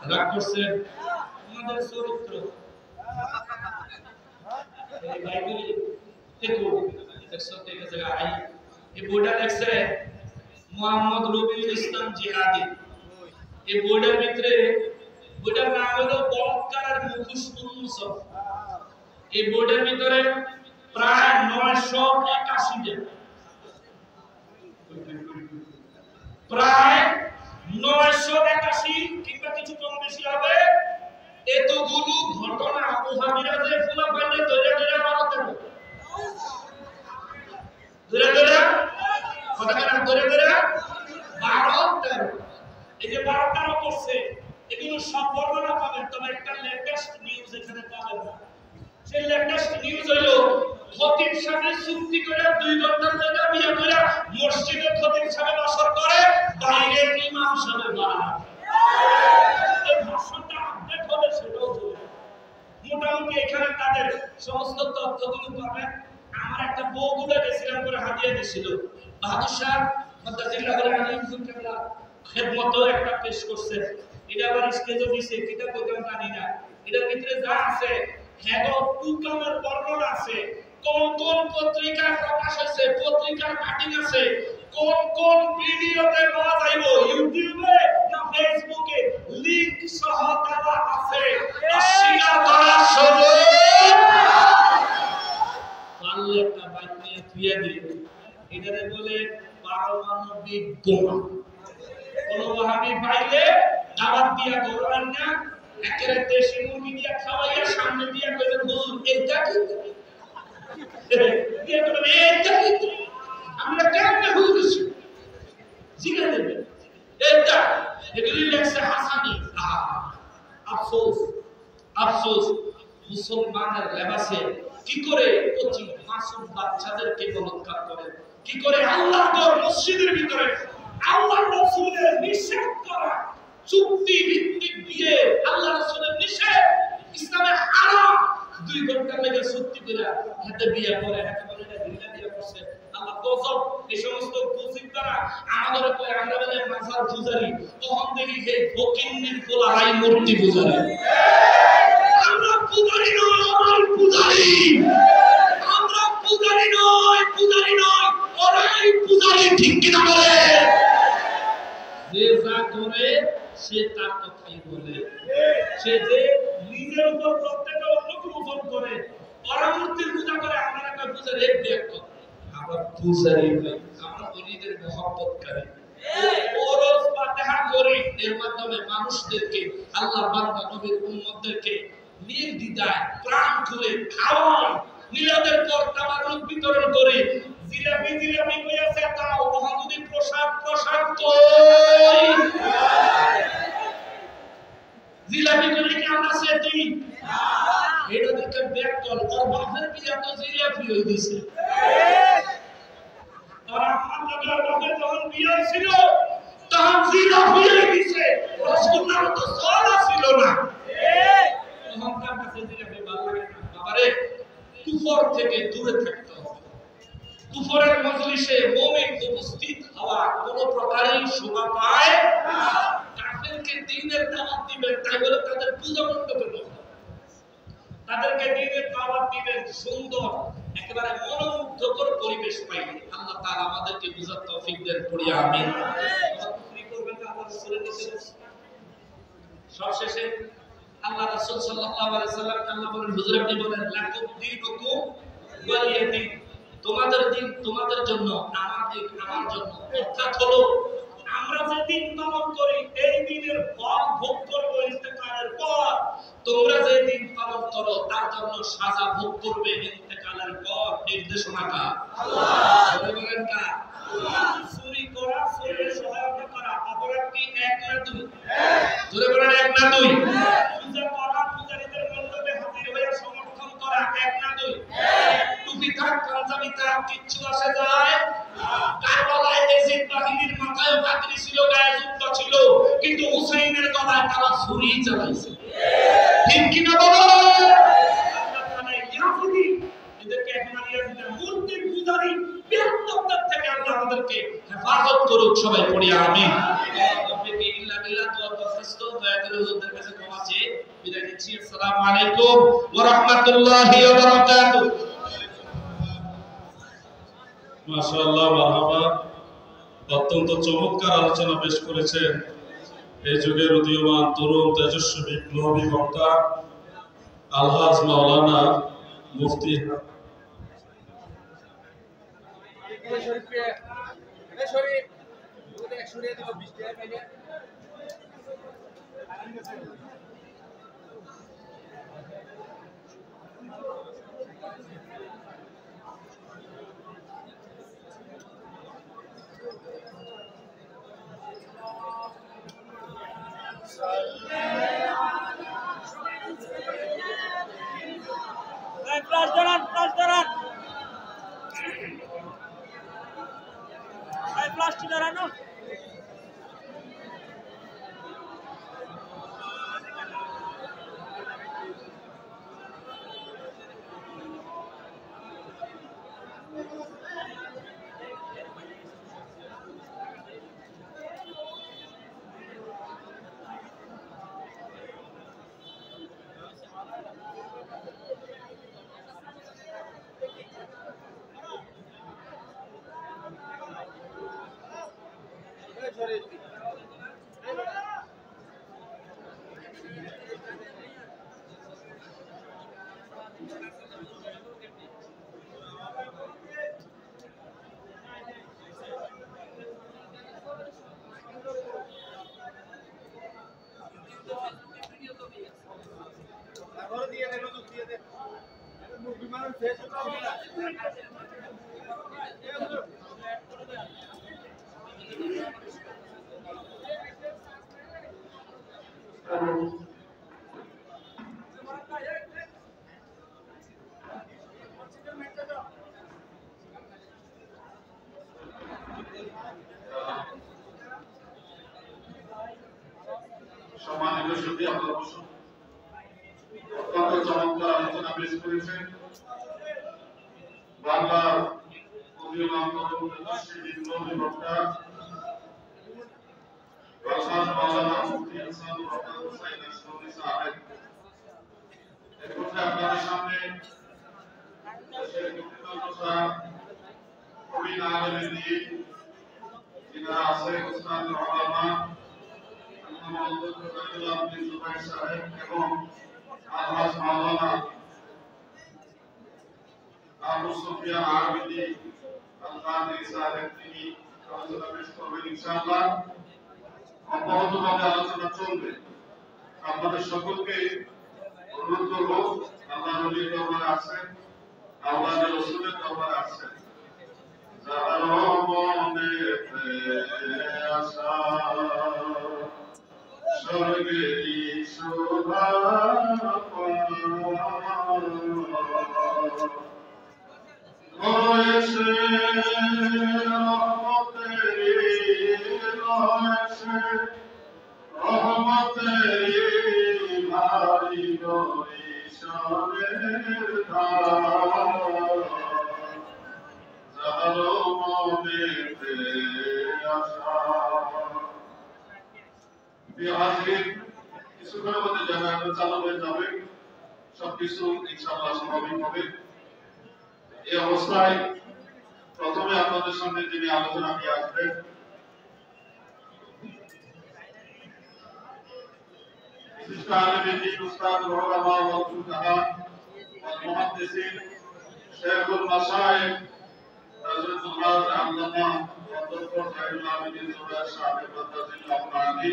Speaker 1: রাগ করছেন আমাদের চরিত্র। এই বাইবেল দেখো, দেখছো ঠিক আছে আই এই বইটা লেখছে মুহাম্মদ রবিউল ইসলাম জিহাদি। এই বইটার ভিতরে বইটার নাম হলো বলৎকারের মুখোশ উন্মোচন। এই বইটার ভিতরে প্রায় 981 প্রায় 981 কিংবা কিছু কম বেশি হবে এতগুলো ঘটনা ওহাবীরা যে ফুলাফাইনে ধরে ধরে মারতে হবে, ধরে ধরে কতখানা ধরে ধরে 12-13 এই যে 12-13 করছে, এগুলো সব বর্ণনা পাবেন, তবে একটা লেটেস্ট নিউজ এখানে পাবেন না। সেই লেটেস্ট নিউজ হলো খতিব সাহেব চুক্তি করে 2 ঘন্টার জায়গা বিয়ে করে মসজিদে খতিব সাহেব আসর করে, বাইরে ইমাম সাহেব বাড়ায়। এই ভাষণটা আপডেট হবে, সেটাও চলে। মোটামুটি এখানে তাদের সমস্ত তথ্যগুলো পাবেন। আমার একটা বউগুলো গেছিলাম করে হাদিয়া দিছিল বাহাদুর শাহ মাদ্দাজিল্লাহ আলাইহি কেবলা খেদমত একটা পেশ করছে। এটা আবার স্টেজে দিছে, কিটা কইতাম জানি না। এটার ভিতরে যা আছে হেগো টুকামের বর্ণনা আছে, কোন কোন পত্রিকায় প্রকাশ হয়েছে, পত্রিকার কাটিং আছে, কোন কোন ভিডিওতে পাওয়া যাইব, ইউটিউবে না ফেসবুকে লিংক সহ দেওয়া আছে। অস্বীকার করার সুযোগ পারলে একটা বাইক নিয়ে থুয়ে দিই, এটারে বলে পারমাণবিক বোমা। কোন ওয়াহাবি পাইলে দাওয়াত দিয়া গরবান না, একেবারে দেশি মুরগি দিয়া খাওয়াইয়া সামনে দিয়া কইলে হুজুর এইটা কি আমরা কেমনে হুজুর জিজ্ঞাসা করবেন এইটা এগুলি লেখছে হাসানি। আফসোস আফসোস মুসলমানের লেবাসে কি করে কচি মাসুম বাচ্চাদেরকে বলৎকার করে, কি করে আল্লাহর ঘর মসজিদের ভিতরে আল্লাহর রাসূলের নিষেধ করা চুক্তি ভিত্তিক বিয়ে, আল্লাহর রাসূলের নিষেধ, ইসলামে হারাম 2 ঘন্টা লেগে সত্যি করে হাতে বিয়ে করে হাতে বলে এটা দিলা দিয়ে করছে আল্লাহ গজব। এই সমস্ত কুচিত দ্বারা আমাদের কয় আমরা বলে মাজার পূজারি, তখন দেখি এই ফকিন্নির পোলারাই মূর্তি পূজারি। আমরা পূজারি নয়, ওরাই পূজারি। আমরা পূজারি নয়, পূজারি নয়, ওরাই পূজারি। ঠিক কিনা বলে? যে যা করে সে তার কথাই বলে। সে যে নিজের উপর প্রত্যেকটা অন্যকে ওজন করে, ওরা মূর্তির পূজা করে, আমরা একটা পূজারি এক দিয়ে একটা। আমরা পূজারি নই, আমরা ওলিদের মহব্বতকারী। ওরস ফাতিহা করি, এর মাধ্যমে মানুষদেরকে, আল্লাহর বান্দা নবীর উম্মতদেরকে নির্দ্বিধায় প্রাণ খুলে খাওয়াই। মিলাদের পর তাবারুক বিতরণ করে জিলাপি জিলাপি কইয়াছে তাও মহানবী প্রসাদ প্রসাদ কই জিলাপি করে কি আমরা সেটি না। এটা দেখে ব্যাকল ওর বাপের বিয়া তো জিলাপি হই দিছে। আর আমার বাপের যখন বিয়া ছিল তখন জিলাপি হই দিছে, রসগোল্লার তো সলা ছিল না। তখন তার কাছে জিলাপি ভালো লাগে না। বাবারে কুফর থেকে দূরে থাকতে হবে। কুফরের মজলিসে মুমিন উপস্থিত হওয়া কোনো প্রকারেই শোভা পায় না। কাফেরকে দ্বীনের দাওয়াত দিবেন, তাই বলে তাদের পূজা মণ্ডপে বসবেন, তাদেরকে দ্বীনের দাওয়াত দিবেন সুন্দর একেবারে মনোমুগ্ধকর পরিবেশ পাইলে। আল্লাহ তাআলা আমাদেরকে বুঝার তৌফিক দেন, পড়ি আমিন। কুফরি করবেন না, আল্লাহ রাসূলের নিষেধ। সবশেষে আল্লাহ রাসূল সাল্লাল্লাহু আলাইহি সাল্লাম আল্লাহ বলেন, হুজুর আপনি বলেন লাকুম দীনুকুম ওয়ালিয়া দীন, তোমাদের দিন তোমাদের জন্য, আমার দিন আমার জন্য। অর্থাৎ হলো আমরা যে দিন পালন করি এই দিনের ফল ভোগ করব ইন্তেকালের পর, তোমরা যে দিন পালন করো তার জন্য সাজা ভোগ করবে ইন্তেকালের পর। নির্দেশনা কার? আল্লাহ। বলেন কার? আল্লাহ। চুরি করা, চোরের সহায়তা করা অপরাধ কি এক না দুই? জোরে বলেন এক না দুই? পূজা করা, পূজারীদের মণ্ডপে হাজির হয়ে সমর্থন করা এক না দুই? টুপি থাক, পাঞ্জাবি থাক, কিচ্ছু আসে যায় না। কারবালায় এজিদ বাহিনীর মাথায় পাগড়ি ছিল, গায়ে জুব্বা ছিল, কিন্তু হুসাইনের গলায় তারা ছুরি চালাইছে। ঠিক কি না বলো? আল্লাহ তাআলা ইয়াজিদি এদেরকে এখন আর ইয়াজিদের মূর্তির পূজারী বেয়াদবদের থেকে আল্লাহ আমাদেরকে হেফাজত করুক। সবাই পড়ি আমিন। তৌফিক ইল্লা বিল্লাহ। দোয়া দরখাস্ত দয়া করে হুজুরদের কাছে ক্ষমা চেয়ে বিদায় নিচ্ছি। আসসালামু আলাইকুম ওয়া রাহমাতুল্লাহি ওয়া বারাকাতুহু।
Speaker 2: মাশাআল্লাহ, মারহাবা। অত্যন্ত চমৎকার আলোচনা পেশ করেছেন এই যুগের উদীয়মান তরুণ তেজস্বী বিপ্লবী বক্তা আলহাজ মাওলানা মুফতি
Speaker 3: সম্মানিত সুধী, অত্যন্ত চমৎকার আলোচনা পেশ
Speaker 2: করেছেন বাংলার উদীয়মান তরুণ তেজস্বী বিপ্লবী বক্তা রসাদ মাওলানা মুফতি হাসান মুহাম্মদ হুসাইন আশরাফি সাহেব। এখন আপনাদের সামনে দেশের মুক্তিযোদ্ধা প্রবীণ আলেমের দিন যিনারা আছেন উস্তাদ মাওলানা মোহাম্মদ জাইনুল আবেদিন জুবাইর সাহেব এবং আলহাজ মাওলানা আবু সুফিয়ান আবিদি আল-কাদি সাহেব তিনি আলোচনা পেশ করবেন ইনশাআল্লাহ। অব্যাহতভাবে আলোচনা চলবে। আপনাদের সকলকে অনুরোধ করব, আল্লাহ নবীর দরবারে আসেন, আল্লাহ রাসূলের দরবারে আসেন, যারা মনে আশা স্বর্গেরই শোভা রয়েছে রহমতেরি ভারী ঈশ্বরের যাহারো মনেতে আশা। হাজির কিছুক্ষণের মধ্যে জায়গা চালু হয়ে যাবে, সবকিছু ইনশাআল্লাহ স্বাভাবিক হবে। এই অবস্থায় প্রথমে আপনাদের সামনে যিনি আলোচনা নিয়ে আসবেন বিশিষ্ট আলেম দ্বীন উস্তাদ উলামা ওয়াল ফুকাহা ওয়াল মুহাদ্দিসিন শেখুল মাশায়েখ হযরতুল হাজ আল্লামা ডক্টর জাইনুল আবেদিন জুবাইর সাহেব রাদিয়াল্লাহু আনহু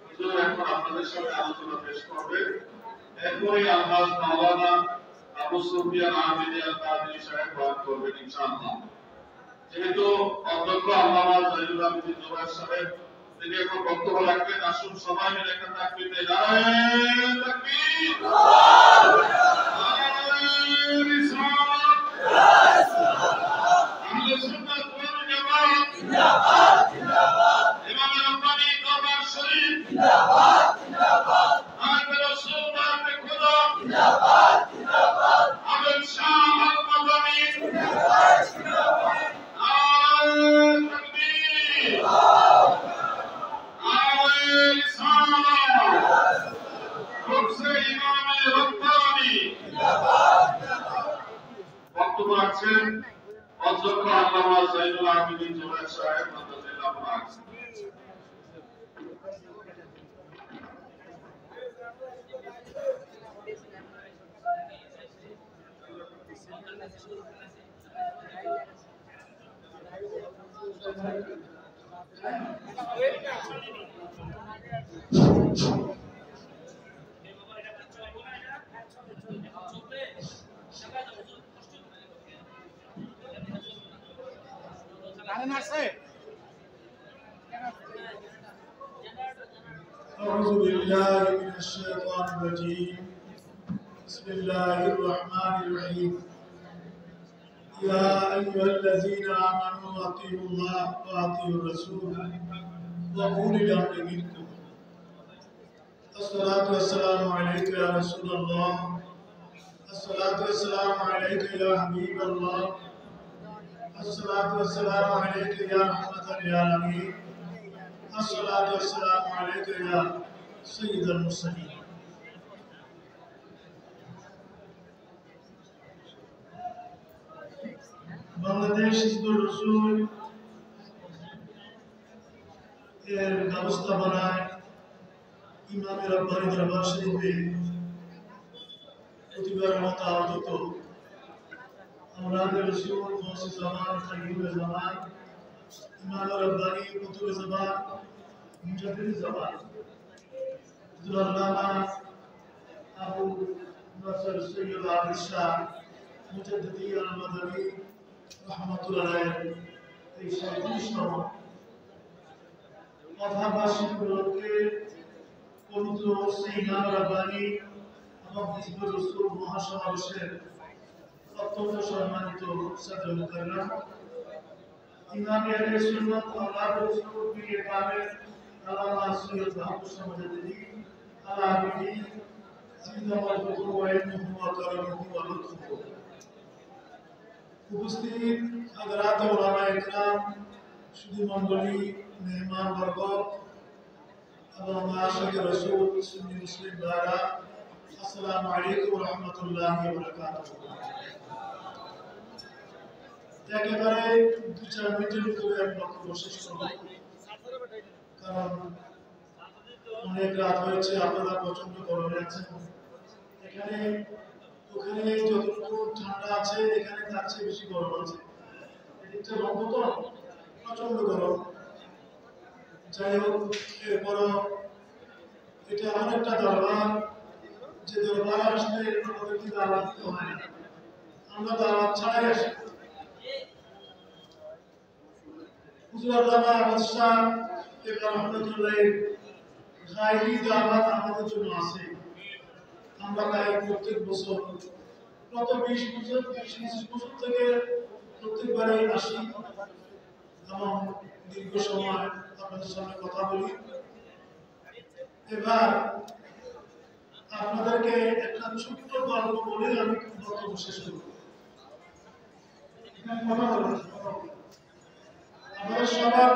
Speaker 2: হুজুর এখন আপনাদের সামনে আলোচনা পেশ করবেন। এরপরে আলহাজ মাওলানা আবু সুফিয়ান আবিদি আল-কাদি সাহেব বয়ান করবেন ইনশাআল্লাহ। যেহেতু অধ্যক্ষ আল্লামা জাইনুল আবেদিন জুবাইর সাহেব তিনি এখন বক্তব্য রাখবেন, আসুন সবাই মিলে একটা তাকবীর দেই। নারায়ে তাকবীর, নারায়ে রিসালাত, আহলে সুন্নাত ওয়াল জামাত জিন্দাবাদ, জিন্দাবাদ, ইমাম রব্বানি দরবার শরীফ জিন্দাবাদ, জিন্দাবাদ, আহলে রাসূল বাতে খোদা জিন্দাবাদ, জিন্দাবাদ, আবেদ শাহ আল-মাদানী জিন্দাবাদ, জিন্দাবাদ, নারায়ে তাকবীর, নারায়ে রিসালাত, রূপসে ইমাম রব্বানি জিন্দাবাদ, জিন্দাবাদ। বক্তব্য রাখছেন অধ্যক্ষ আল্লামা জাইনুল আবেদিন জুবাইর সাহেব রাদিয়াল্লাহু আনহু।
Speaker 3: أعوذ بالله من الشيطان الرجيم. بسم الله الرحمن الرحيم. يا أيها الذين آمنوا أطيعوا الله وأطيعوا الرسول وأولي الأمر منكم. الصلاة والسلام عليك يا رسول الله. الصلاة والسلام عليك يا حبيب الله. الصلاة والسلام عليك يا رحمة للعالمين. الصلاة والسلام عليك يا سيد المرسلين. বাংলাদেশ হিজবুর রাসূল এর ব্যবস্থাপনায় ইমাম রব্বানি দরবার শরীফে প্রতিবার মতো আয়োজিত আওলাদ রাসূল গৌসে জামান খাইয়ুমে জামান ইমাম রব্বানি কুতুবে জামান মুজাদ্দিদ জামান আল্লামা আবু নসর সৈয়দ আবিদ শাহ মুজাদ্দিদি আল-মাদানী রাহমাতুল্লাহ আলাইহি এই 37তম কথাভাষী উপলক্ষে পবিত্র ইমাম রব্বানি এবং হিজবুর রাসূল মহাসমাবেশের অত্যন্ত সম্মানিত সাদর মুকাররম ইমাম আহলে সুন্নাত আওলাদ রাসূল পীর কামেল আল্লামা সৈয়দ মাহমুদ মুজাদ্দিদি আল-আবিদি উপস্থিত হাজরাত ওলামায়ে কেরাম, সুধী মণ্ডলী, মেহমানবর্গ এবং আশিকে রাসূল সুন্নি মুসলিম ভাইরা, আসসালামু আলাইকুম ওয়া রাহমাতুল্লাহি ওয়া বারাকাতুহু। একেবারে 2-4 মিনিটের ভিতরে আমি বক্তব্য শেষ করব, কারণ অনেক রাত হয়েছে, আপনারা প্রচন্ড গরমে আছেন। এখানে ওখানে যতটুকু ঠান্ডা আছে এখানে তার চেয়ে বেশি গরম আছে। এদিকটা লম্ব তো প্রচন্ড গরম। যাই হোক, এরপরও এটা এমন একটা দরবার যে দরবার আসলে আমাদেরকে দাওয়াত দিতে হয় না, আমরা দাওয়াত ছাড়াই আসি। হুজুর আল্লামা আহমদ শাহ রহমতুল্লাহ গায়বী দাওয়াত আমাদের জন্য আছে। আমরা তাই প্রত্যেক বছর গত 20 বছর থেকে প্রত্যেকবারে আসি এবং দীর্ঘ সময় আপনাদের সামনে কথা বলি। এবার আপনাদেরকে একটা ছোট্ট গল্প বলে আমি বক্তব্য শেষ করব। কথা বলবো আমাদের সবার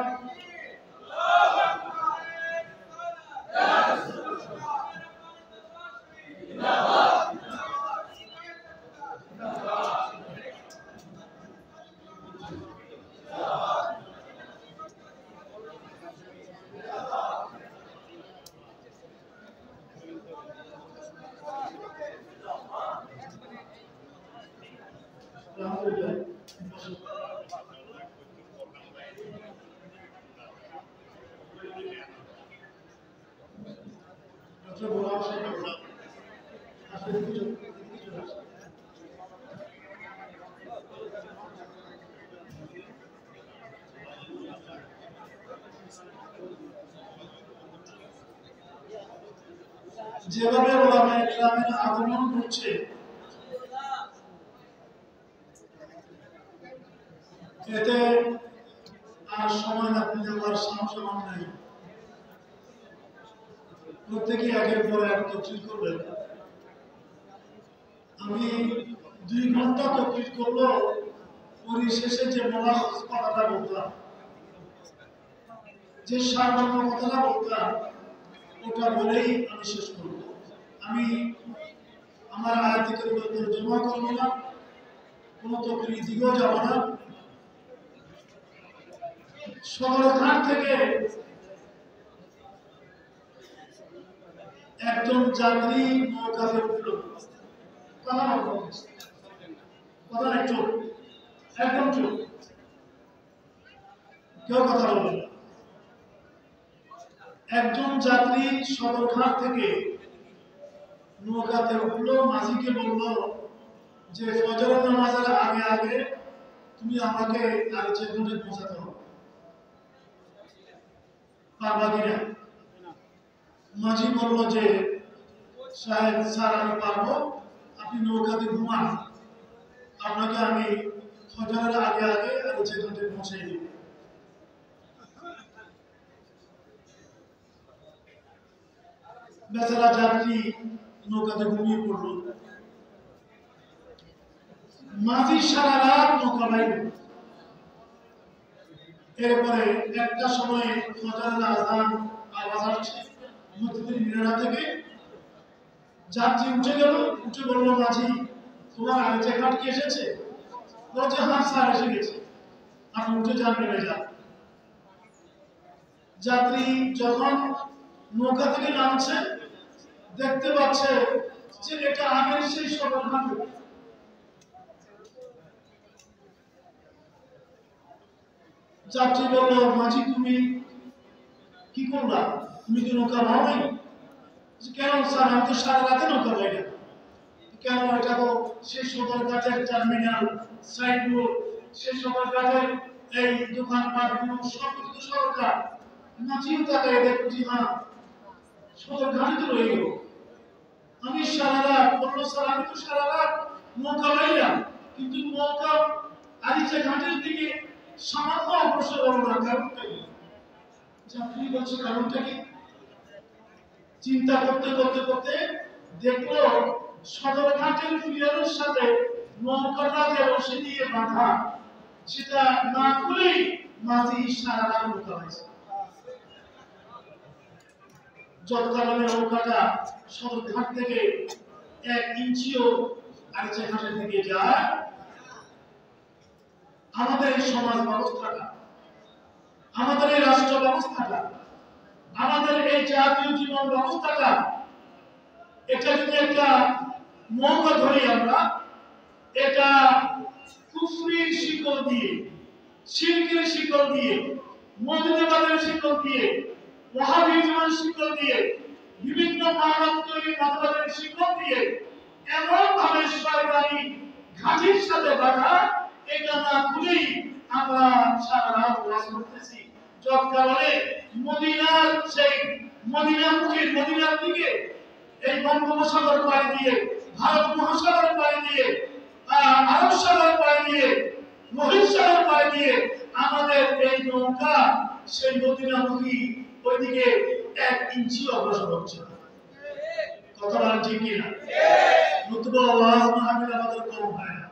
Speaker 3: যেভাবে ওলামায়ে কেরামের আগমন ঘটছে, এতে আর সময় আপনি দেওয়ার সাহস নাই। প্রত্যেকে একের পর এক তকরির করবেন। আমি 2 ঘন্টা তকরির করলো, পরিশেষে যে মোলাখাস কথাটা বলতাম, যে সারমর্ম কথাটা বলতাম, ওটা বলেই আমি শেষ করব। আমি আমার আয়াতে কারিমা তরজমা করব না, কোনো তকরির দিকেও যাব না। সদরঘাট থেকে একজন যাত্রী নৌকাতে উঠল। কথা নাই, চোখ একদম চোখ, কেউ কথা বলবে না। একজন যাত্রী সদরঘাট থেকে নৌকাতে উঠল, মাঝিকে বলল যে ফজরের নামাজের আগে আগে তুমি আমাকে আরিচা ঘাটে পৌঁছাতে হবে, পারবা কিনা? মাঝি বলল যে সাহেব স্যার আমি পারবো, আপনি নৌকাতে ঘুমান, আপনাকে আমি ফজরের আগে আগে আরিচা ঘাটে পৌঁছে দিব। বেচারা যাত্রী নৌকাতে ঘুমিয়ে পড়ল। মাঝি সারা রাত নৌকা বাইল। এরপরে একটা সময়ে ফজরের আযান আওয়াজ আসছে মসজিদের মিনারা থেকে। যাত্রী উঠে গেল, উঠে বলল, মাঝি তোমার আরিচা ঘাট কি এসেছে? বলছে হ্যাঁ স্যার এসে গেছে, আপনি উঠে যান, নেমে যান। যাত্রী যখন নৌকা থেকে নামছে দেখতে পাচ্ছে যে এটা আগের সেই সদরঘাট। যাত্রী বলল, মাঝি তুমি কি করলা? তুমি কি নৌকা নাওনি? কেন স্যার, আমি তো সারা রাতে নৌকা পাই না। কেন? এটা তো সেই সদরঘাটের টার্মিনাল, সাইড রোড, সেই সদরঘাটের এই দোকানপাটগুলো সবকিছু তো সদরঘাট। মাঝিও তাকায় দেখছি হ্যাঁ সদরঘাটে তো রয়ে গেল। আমি সারা রাত বলল, স্যার আমি তো সারা রাত নৌকা বাইলাম, কিন্তু নৌকা আরিচা ঘাটের দিকে সামান্য অগ্রসর হলো না, কারণটা কি? যাত্রী বলছে কারণটা কি? চিন্তা করতে করতে করতে দেখলো সদরঘাটের পিলারের সাথে নৌকাটা যে রশি দিয়ে বাঁধা, সেটা না খুলেই মাঝি সারা রাত নৌকা হয়েছে। যতকালে নৌকাটা সদরঘাট থেকে 1 ইঞ্চিও আরেকটা ঘাটের দিকে যায়, আমাদের এই সমাজ ব্যবস্থাটা, আমাদের এই রাষ্ট্র ব্যবস্থাটা, আমাদের এই জাতীয় জীবন ব্যবস্থাটা, এটা যদি একটা মৌকা ধরি আমরা, এটা কুফরির শিকল দিয়ে, শিরকের শিকল দিয়ে, মৌলবাদের শিকল দিয়ে, ওয়াহাবিজমের শিকল দিয়ে, বিভিন্ন মানব তৈরি মতবাদের শিকল দিয়ে এমন ভাবে সরকারি ঘাঁটির সাথে বাঁধা, এটা না খুলেই আমরা সারা রাত ওয়াজ করতেছি। যত কারণে মদিনার সেই মদিনামুখী, মদিনার দিকে এই বঙ্গোপসাগর পাড়ি দিয়ে, ভারত মহাসাগর পাড়ি দিয়ে, আরব সাগর পাড়ি দিয়ে, লোহিত সাগর পাড়ি দিয়ে আমাদের এই নৌকা সেই মদিনামুখী ওইদিকে 1 ইঞ্চি অগ্রসর হচ্ছে না। কথা বলেন ঠিক কিনা? নতুবা ওয়াজ মাহফিল আমাদের কম হয় না।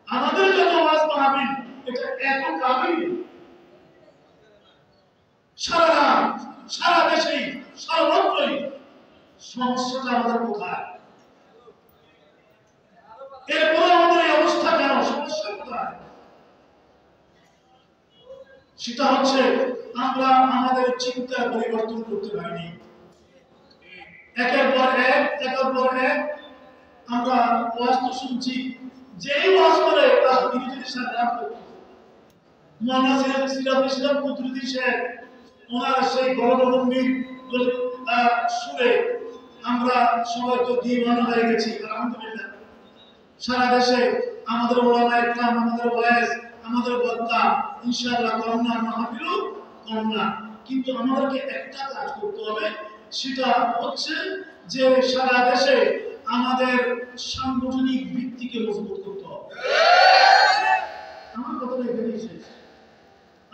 Speaker 3: আমাদের যত ওয়াজ মাহফিল, এটা এত কাবিল সারা দেশেই সর্বত্রই সমস্যাটা আমাদের কোথায়? এরপরে আমাদের এই অবস্থা কেন? সমস্যা কোথায়? সেটা হচ্ছে আমরা আমাদের চিন্তা পরিবর্তন করতে পারিনি। একের পর এক আমরা ওয়াজ তো শুনছি, যেই ওয়াজ করে তার নিজেদের সাথে মৌলানা সিরাজুল ইসলাম কুদরতি সাহেব, ওনার সেই গৌরবগম্ভীর সুরে আমরা সবাই তো দিওয়ানা হয়ে গেছি। আলহামদুলিল্লাহ, সারা দেশে আমাদের ওলামা ইকরাম, আমাদের ওয়াইজ, আমাদের বক্তা ইনশাআল্লাহ কম না, মাহফিলও কম না। কিন্তু আমাদেরকে একটা কাজ করতে হবে, সেটা হচ্ছে যে সারা দেশে আমাদের সাংগঠনিক ভিত্তিকে মজবুত করতে হবে। আমার কথাটা এখানেই শেষ।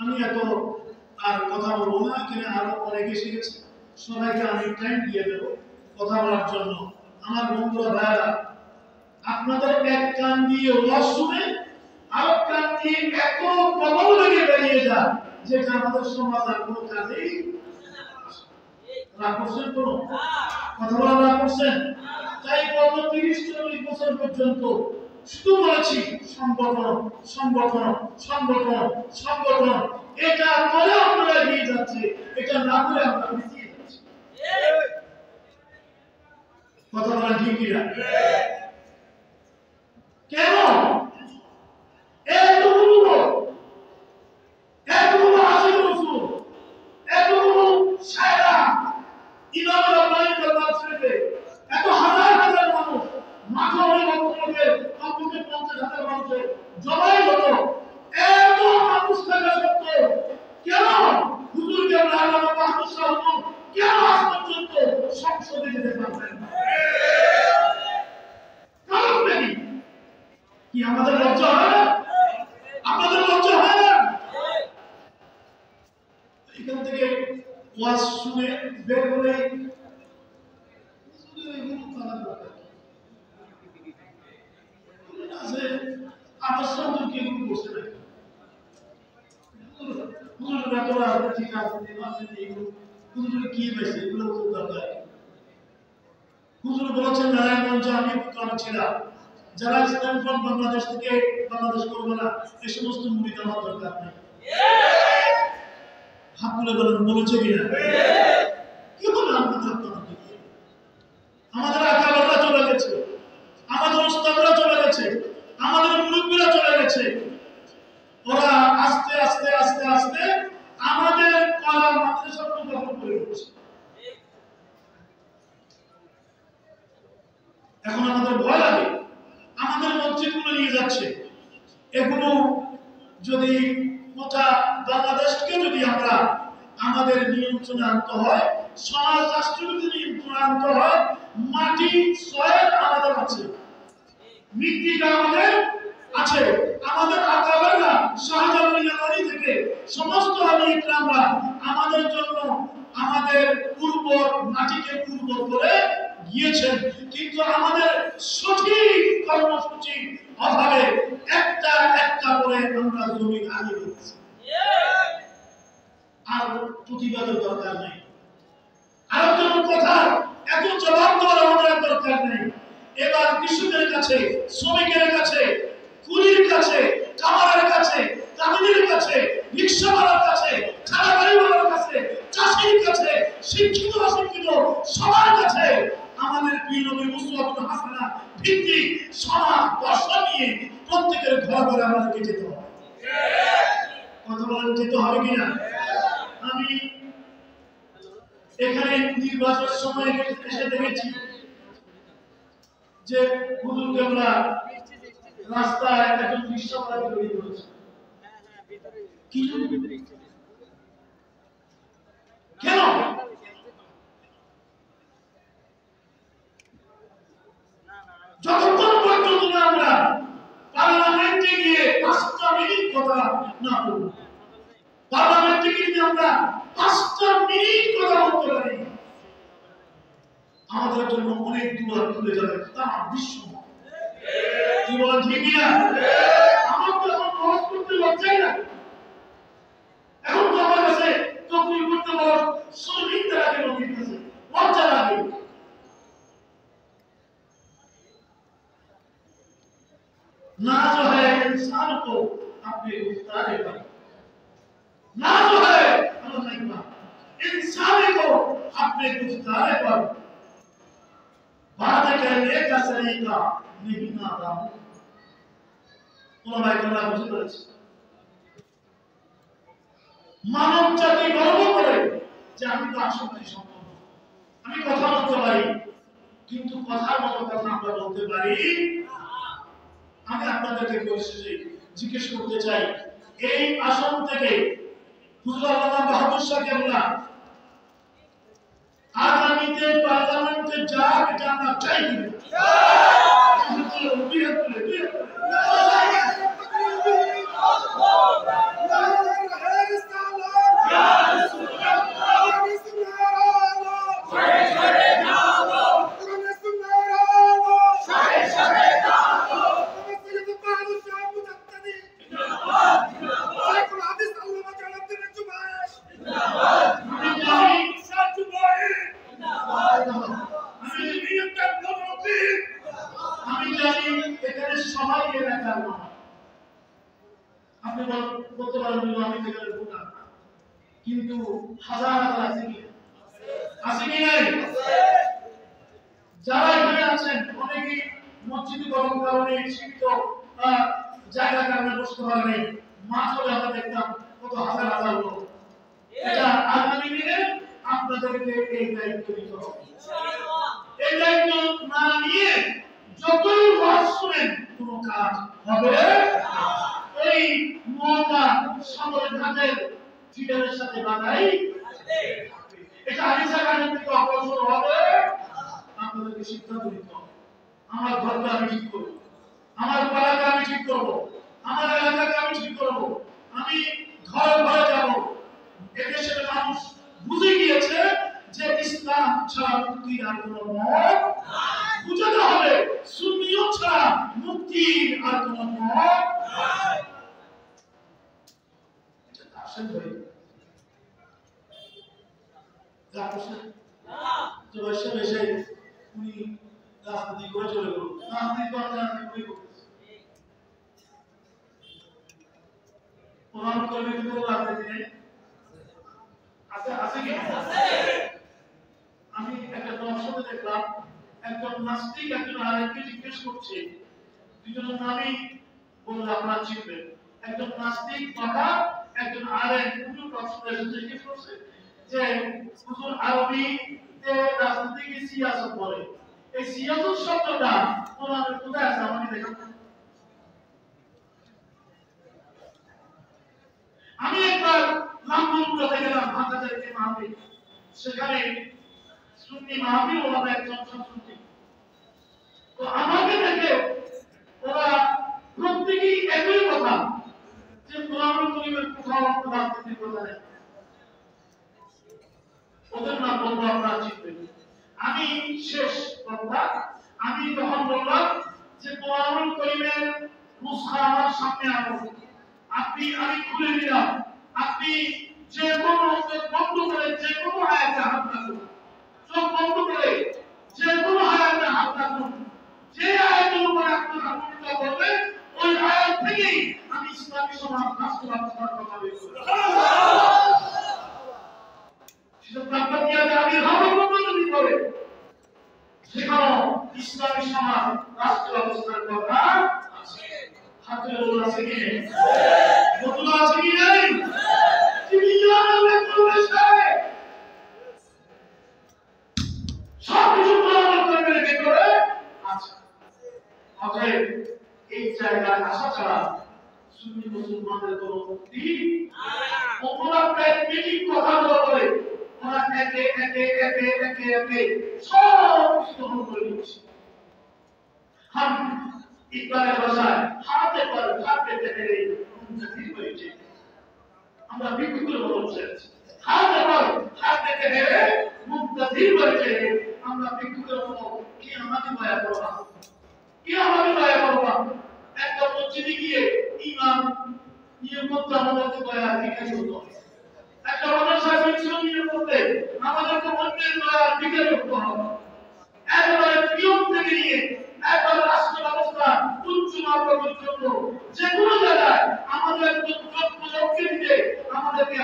Speaker 3: আমি এত আর কথা বলবো না, এখানে আরো অনেকে এসে গেছে, সবাইকে আমি টাইম দিয়ে দেব কথা বলার জন্য। আমার বন্ধুরা, ভাইরা, আপনাদের এক কান দিয়ে ওয়াজ শুনে আর কান দিয়ে এত প্রবল লেগে বেরিয়ে যায়, যেটা আমাদের সমাজ আর কোনো কাজেই রাগ করছেন, কোনো কথা বলা রাগ করছেন। তাই গত 30-40 বছর পর্যন্ত শুধু বলেছি সংগঠন সংগঠন সংগঠন সংগঠন, এটা করে আমরা এগিয়ে যাচ্ছি, এটা না করে আমরা পিছিয়ে যাচ্ছি। কথা বলা ঠিক কিনা? কেন এতগুলো হাসির রসুল, এতগুলো সায়রা ইমাম রব্বানি দরবার শরীফে, এত হাজার হাজার মানুষ মাঠে অনেক অন্তত 50,000 মানুষের জমায়েত হতো, এত মানুষ থাকা সত্ত্বেও কেন হুজুর কেবলা আল্লামা মাহমুদ শাহ হুজুর কেন আজ পর্যন্ত সংসদে যেতে পারছেন না? কারণ কি আমাদের লজ্জা হয় না? আপনাদের লজ্জা হয় না? এখান থেকে ওয়াজ শুনে বের হলে আমার সঙ্গে কেউ বসে নাই, ঠিক আছে, কি হয়েছে এগুলো দরকার। হুজুর বলেছেন নারায়ণগঞ্জ আমি ছিলাম, যারা ইসলাম ফ্রন্ট বাংলাদেশ থেকে বাংলাদেশ করবো না, এই সমস্ত মুড়ি দেওয়ার দরকার নেই। হাত তুলে বলেন, বলেছে কিনা? কি বলে আমাদের আকালরা চলে গেছে, আমাদের ওস্তাদরা চলে গেছে, আমাদের মুরব্বীরা চলে গেছে, ওরা আস্তে আস্তে আস্তে আস্তে আমাদের কলা মাদ্রাসা দখল করে ফেলছে। এখন আমাদের ভয় লাগে, আমাদের মসজিদগুলো নিয়ে যাচ্ছে। এগুলো যদি গোটা বাংলাদেশকে যদি আমরা আমাদের নিয়ন্ত্রণে আনতে হয়, সমাজ রাষ্ট্রকে যদি নিয়ন্ত্রণে আনতে হয়, মাটি সয়েল আমাদের আছে, মৃত্তিকা আমাদের আছে, আমাদের আকাবেররা শাহজালাল ইয়ামানি থেকে সমস্ত আলী ইকরামরা আমাদের জন্য আমাদের পূর্ব মাটিকে পূর্ব করে গিয়েছেন। আমরা জমি আগে দিচ্ছি, আর প্রতিবাদের দরকার নেই, আর কোন কথা এত জবাব দেওয়ার আমাদের দরকার নেই। এবার কৃষকের কাছে, শ্রমিকের কাছে, কুলির কাছে, কামারের কাছে, তামিলের কাছে, রিক্সাওয়ালার কাছে, ঠেলা গাড়িওয়ালার কাছে, চাষির কাছে, শিক্ষিত অশিক্ষিত সবার কাছে আমাদের প্রিয় নবী মুস্তাফা হাসানা ভিত্তিক সমাজ দর্শন নিয়ে প্রত্যেকের ঘর ঘরে আমাদেরকে যেতে হবে। কথা বলেন, যেতে হবে কিনা? আমি এখানে নির্বাচনের সময় এসে দেখেছি যে হুজুরকে আমরা রাস্তায় একজন রিক্সাওয়ালাকে বেরিয়ে পড়েছে। কি কেন? যতক্ষণ পর্যন্ত আমরা পার্লামেন্টে গিয়ে 5টা মিনিট কথা না বলব, পার্লামেন্টে গিয়ে আমরা 5টা মিনিট কথা বলতে পারি, আমাদের জন্য অনেক দূর খুলে যাবে তার বিশ্ব। কি বলেন ঠিক না? আমার তো এখন খরচ করতে লজ্জাই না। এখন তো আমার কাছে তকরির করতে বড় শরীরটা লাগে, নদীর কাছে লজ্জা লাগে। ना जो है इंसान को अपने गुफ्तारे पर, ना जो है इंसान को अपने गुफ्तारे पर बात करने का सलीका नहीं आता। ওলামায়ে কেরাম বুঝতে পেরেছে মানব জাতি গর্ব করে যে আমি তো আসলে সম্পন্ন, আমি কথা বলতে পারি, কিন্তু কথার মতো কথা আমরা বলতে পারি। আমি আপনাদেরকে পরিশেষে জিজ্ঞেস করতে চাই, এই আসন থেকে হুজুর আল্লামা বাহাদুর শাহ কেবলা আগামীতে পার্লামেন্টে যাক, এটা আমরা চাই কিনা? আমি জানি এখানে সবাই এলাকার মানুষ, আপনি বলতে পারেন আমি এখানে ভোটার, কিন্তু হাজার হাজার আছে কি নাই? যারা এখানে আছেন অনেকেই মসজিদ গঠন কারণে সীমিত জায়গা কারণে বসতে পারেন, মাঠ হলে আমরা দেখতাম কত হাজার হাজার লোক। এটা আগামী দিনে আপনাদেরকে এই দায়িত্ব নিতে হবে। এই দায়িত্ব না নিয়ে যতই ওয়াজ শুনেন কোনো কাজ হবে না। এই মওকা সদর ঘাটের ফিডারের সাথে বাঁধাই, এটা আলিশা গানের দিকে অগ্রসর হবে। আপনাদেরকে সিদ্ধান্ত নিতে হবে, আমার ঘরকে আমি ঠিক করবো, আমার পাড়াকে আমি ঠিক করবো, আমার এলাকাকে আমি ঠিক করবো, আমি ঘরে ঘরে যাবো। এদেশের মানুষ বুঝে গিয়েছে যে ইসলাম ছাড়া মুক্তির আর কোনো পথ বুঝাতে হবে, সুন্নিয়ত ছাড়া মুক্তির আর কোনো পথ আসেন ভাই। তো বসে বসে উনি রাজনীতি করে চলে গেল, রাজনীতি করতে ওনার করবে, কিন্তু রাজনীতি নেই। আছে কি? আমি একটা দর্শনে দেখলাম একজন নাস্তিক একজন আরেককে জিজ্ঞেস করছে, দুজনের নামই বললে আপনারা চিনবেন, একজন নাস্তিক তথা একজন আরেক উনি দর্শনে জিজ্ঞেস করছে যে হুজুর আরবিতে রাজনীতিকে সিয়াসত বলে, এই সিয়াসত শব্দটা কোরআনে কোথায় আছে আমাকে দেখান। আমি একবার নামগুলো গেলাম হাজারকে মাহফিল, সেখানে সুন্নি মাহফিল ওলামা একজন শুনছি, তো আমাকে দেখে ওরা প্রত্যেকেই একই কথা যে কোরআনুল কারীমের কোথাও রাজনীতির কথা নেই। ওদের নাম বলবো আপনারা চিনবেন। আমি শেষ কথা, আমি যখন বললাম যে কোরআনুল কারীমের নুসখা আমার সামনে আনো,
Speaker 2: আপনি আমি খুলে দিলাম, আপনি যে কোনো চোখ বন্ধ করে যে কোনো আয়াতে হাত রাখুন, চোখ বন্ধ করে যে কোনো আয়াতে হাত রাখুন, যে আয়াতের উপরে আপনার হাতটা করবে ওই আয়াত থেকেই আমি ইসলামী সমাজ রাষ্ট্র ব্যবস্থার কথা বলছি। সেটা আপনার কি আমি ভাববো যদি করে সেখানে ইসলামী সমাজ রাষ্ট্র ব্যবস্থার কথা আছে। হাতে বলা আছে কি নেই? বলা আছে কি নেই? তুমি জানালে তুমি সাথে সব কিছু প্রমাণ করবে কি করে আছে। অতএব এই জায়গায় আসা ছাড়া সুন্নি মুসলমানদের কোনো মুক্তি ওরা প্র্যাকটিক্যালি কথা বলে ওরা একে একে একে একে একে সব কিছু গ্রহণ করে নিচ্ছে। हम ইকবালের ভাষায় হাতে পর হাতে দেখে মুনতাসির হয়েছে, আমরা বিকৃত বলছি হাতে পর হাতে দেখে মুনতাসির হয়েছে, আমরা বিকৃত বলবো কি আমাদের মায়া করবা, কি আমাদের মায়া করবা। একটা মসজিদে গিয়ে ইমাম নিয়মত আমাদেরকে মায়া জিজ্ঞাসা করতো, একটা মাদ্রাসা মিশন নিয়ে করতে আমাদেরকে অন্যের মায়া জিজ্ঞাসা করতে হবে। একবারে নিয়ম থেকে নিয়ে একবার রাষ্ট্র ব্যবস্থা উচ্চ মাত্রা পর্যন্ত যে কোনো জায়গায় আমাদের যোগ্য লোককে দিতে আমাদেরকে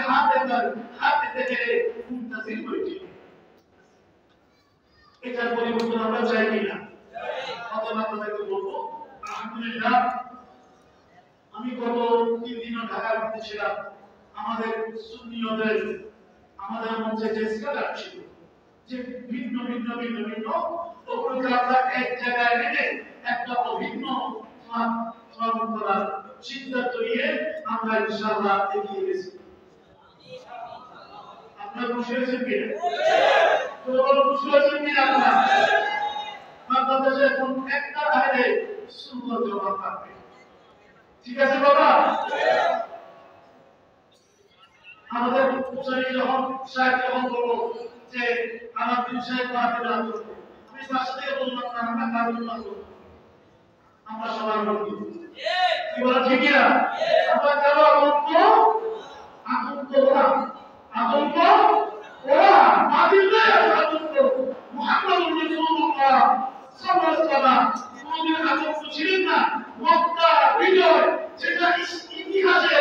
Speaker 2: হাতে দেখে মুনতাসির হয়েছে। এটার পরিবর্তন আমরা চাই কিনা? অতএব আপনাদেরকে বলবো আলহামদুলিল্লাহ, আমি গত 3 দিন ঢাকার মধ্যে ছিলাম। আমাদের সুন্নিয়দের আমাদের মধ্যে যে স্কলার ছিল যে ভিন্ন ভিন্ন ভিন্ন ভিন্ন ওগুলোকে আমরা এক জায়গায় এনে একটা অভিন্ন সমাজ করার সিদ্ধান্ত নিয়ে আমরা ইনশাআল্লাহ এগিয়ে গেছি। আপনারা খুশি হয়েছেন কিনা? খুশি হয়েছেন কিনা? আপনারা বাংলাদেশে এখন একটা আইনে সুন্দর জবাব থাকবে, ঠিক আছে বাবা? আমাদের মুসলিম যখন সাহেব যখন বলবো যে আমার দিন সাহেব বাতিল না করবো, আমি পাশে থেকে বললাম না আমরা কারণ না করবো, আমরা সবার বলবো কি বলা ঠিক না? আমরা কেন আতঙ্ক ওরা আতঙ্ক ওরা বাতিল নয়, আতঙ্ক মুহাম্মদুর রাসূলুল্লাহ সাল্লাল্লাহু আলাইহি ওয়াসাল্লাম কোনদিন আতঙ্ক ছিলেন না। মক্কা বিজয় যেটা ইতিহাসে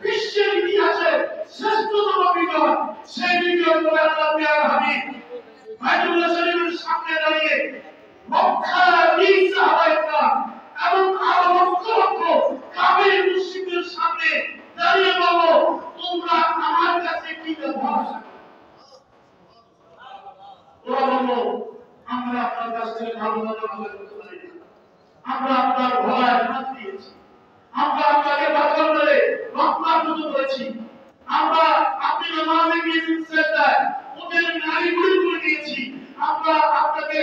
Speaker 2: বিশ্বের ইতিহাসে শ্রেষ্ঠতম বিজয়, সেই বিজয় করে আল্লাহ প্রিয় হাবিব বাইতুল্লাহ শরীফের সামনে দাঁড়িয়ে মক্কার বীর সাহাবায়েরা এবং আরো লক্ষ লক্ষ কাফির মুশরিকদের সামনে দাঁড়িয়ে বলল, তোমরা আমার কাছে কি ভরসা? ওরা বলল, আমরা আপনার কাছ থেকে ভালো করতে পারি না, আমরা আপনার ভয় মাত দিয়েছি, আমরা আপনাকে বাঁচার বলে রক্তাক্ত করেছি, আমরা আপনি নামাজে গিয়েছেন সেজদায় ওদের নারী গুলি করে দিয়েছি, আমরা আপনাকে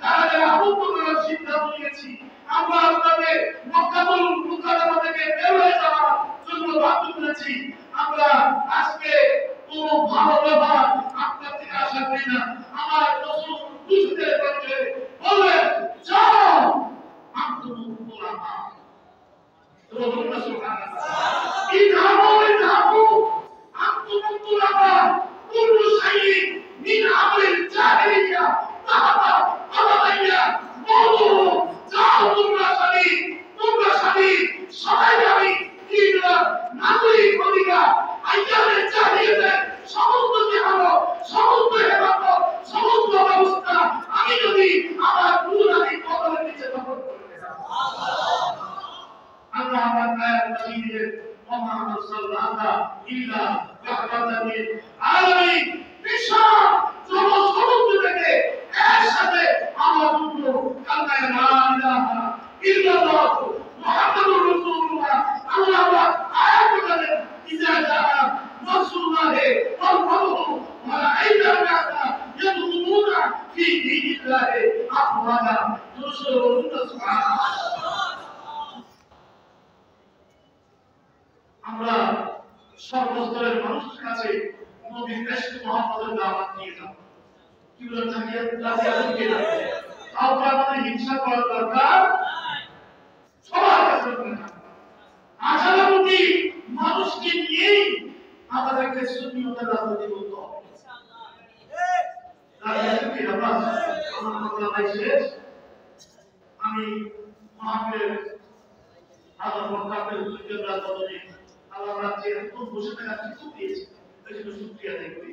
Speaker 2: কারাগারে আবদ্ধ করার সিদ্ধান্ত নিয়েছি, আমরা আপনাকে মক্কাতুল মুকাররমা থেকে বের হয়ে যাওয়ার জন্য বাধ্য করেছি, আমরা আজকে কোনো ভালো ব্যবহার আপনার থেকে আশা করি না। আমার রাসূল বুঝতে পারছে বলেন, যাও আন্তমুকুলামা রসুল্লাহ সুবহানাল্লাহ ইনহাবু আন্তমুকুলামা কুল্লু শাইইন মিন আমরিল জাহিলিয়া তাহাবা আলাইয়া মওদু, যাও তোমরা স্বাধীন সবাই আমি কিনা নাগরিক অধিকার আইয়ামের জাহিলিয়াতে সমস্ত জিহাদ সমস্ত হেফাজত সমস্ত ব্যবস্থা আমি যদি আমার নূরানি কদমের নিচে দখল করে দিলাম। আল্লাহ আমার আয়াত মাজিদে মুহাম্মদ সাল্লাল্লাহু ইল্লা রাহমাতাল লিল আলামিন বিশাল জনসমুদ্র থেকে একসাথে আমার বন্ধু আল্লাহ লা ইলাহা ইল্লাল্লাহ মুহাম্মাদুর রাসূলুল্লাহ আল্লাহ আয়াত বলেন, ইজা জাআ রাসূলুল্লাহি ওয়াল ফাতহু ওয়া রাআইতা নাসা ইয়াদখুলুনা ফি দীনিল্লাহি আফওয়াজা। সুবহানাল্লাহ। আমরা সর্বস্তরের মানুষের কাছে নবীর ইশক মুহাম্মদের দাওয়াত নিয়ে যাব। কি বলেন জানিয়ে রাজি আছেন কিনা? কাউকে আমাদের হিংসা করার দরকার নাই, সবার কাছে আশার প্রতি
Speaker 3: আমাদেরকে সুন্নিয়তের রাজনীতি করতে হবে। রাজনীতি আমার কথা শেষ। আমি মাহফিলের আল্লাহ বরকাতের দুইজন রাজনীতি আল্লাহ রাজ্যে এরকম বসে থাকার সুযোগ দিয়েছে, এই জন্য শুকরিয়া আদায় করি।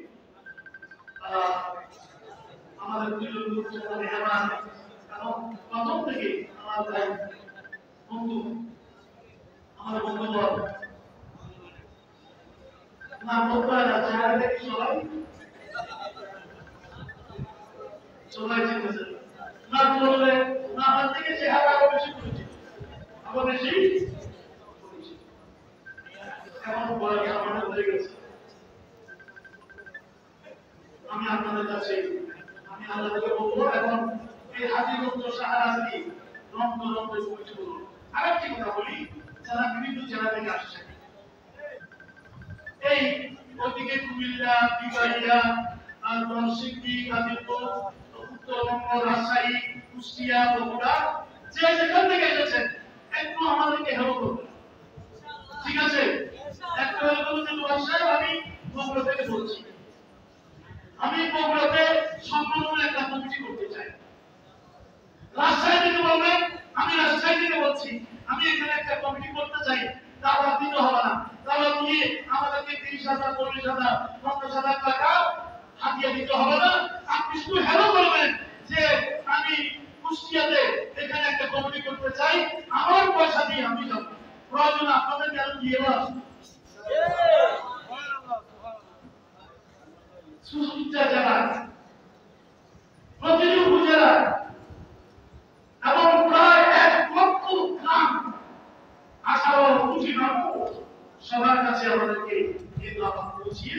Speaker 3: আমাদের দুইজন লোকজন মেহমান এবং প্রথম থেকে আমাদের বন্ধু আমাদের বন্ধুবর না বন্ধুরা চেহারা দেখি সবাই চিনতেছে না বললে না আমার থেকে চেহারা আরো বেশি পরিচিত আরো বেশি এমন বয়স আমাদের হয়ে গেছে। আমি আপনাদের কাছে আমি আল্লাহকে বলবো এখন এই হাজিগঞ্জ শাহরাস্তি রংপুর পরিচিত করুন। আরেকটি কথা বলি, যারা বিভিন্ন জেলা থেকে আসছে এই ওদিকে কুমিল্লা, বিবাড়িয়া, নরসিংদী, গাজীপুর, উত্তরবঙ্গ, রাজশাহী, কুষ্টিয়া, বগুড়া, যে যেখান থেকে এসেছেন একটু আমাদেরকে হেল্প করবেন, ঠিক আছে? একটু হেল্প করুন। সাহেব আমি বগুড়া থেকে বলছি, আমি বগুড়াতে সম্পূর্ণ একটা কমিটি করতে চাই। রাজশাহী থেকে বলবেন আমি রাজশাহী থেকে বলছি, আমি এখানে একটা কমিটি করতে চাই। দাওয়া দিতে হবে না, দাওয়া দিয়ে আমাদেরকে 30,000, 40,000, 50,000 টাকা হাতিয়ে দিতে হবে না। আপনি শুধু হ্যালো বলবেন যে আমি কুষ্টিয়াতে এখানে একটা কমিটি করতে চাই, আমার পয়সা দিয়ে আমি যাব, প্রয়োজন আপনাদের কেন দিয়ে আসবো। সুসজ্জা জেলা, প্রতিটি উপজেলা এবং প্রায় 1 লক্ষ গ্রাম, 18 কোটি মানুষ, সবার কাছে আমাদেরকে কিন্তু আমরা পৌঁছিয়ে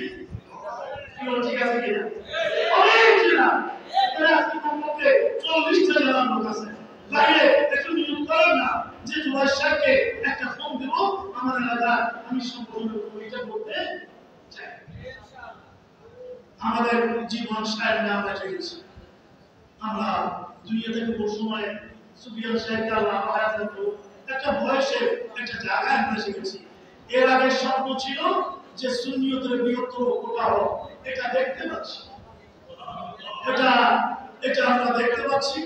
Speaker 3: ঠিক আছে কিনা? অনেক জেলা, এখানে আজকে কমপক্ষে 40টা জেলার লোক আছে। বাইরে একটু নিয়োগ করেন না যে জুবাইর সাহেবকে একটা ফোন দেব আমার এলাকা আমি সম্পূর্ণ কমিটি করতে চাই। আমাদের জীবন সাহেব আমরা চেয়েছি, আমরা দুনিয়া থেকে বহু সময় সুফিয়ান সাহেবকে আল্লাহ একটা বয়সে একটা জায়গায় আমরা শিখেছি। এর আগে স্বপ্ন ছিল যে সুন্নিয়তের বৃহত্তর কোটা হোক, এটা দেখতে পাচ্ছি, এটা আমরা দেখতে পাচ্ছি,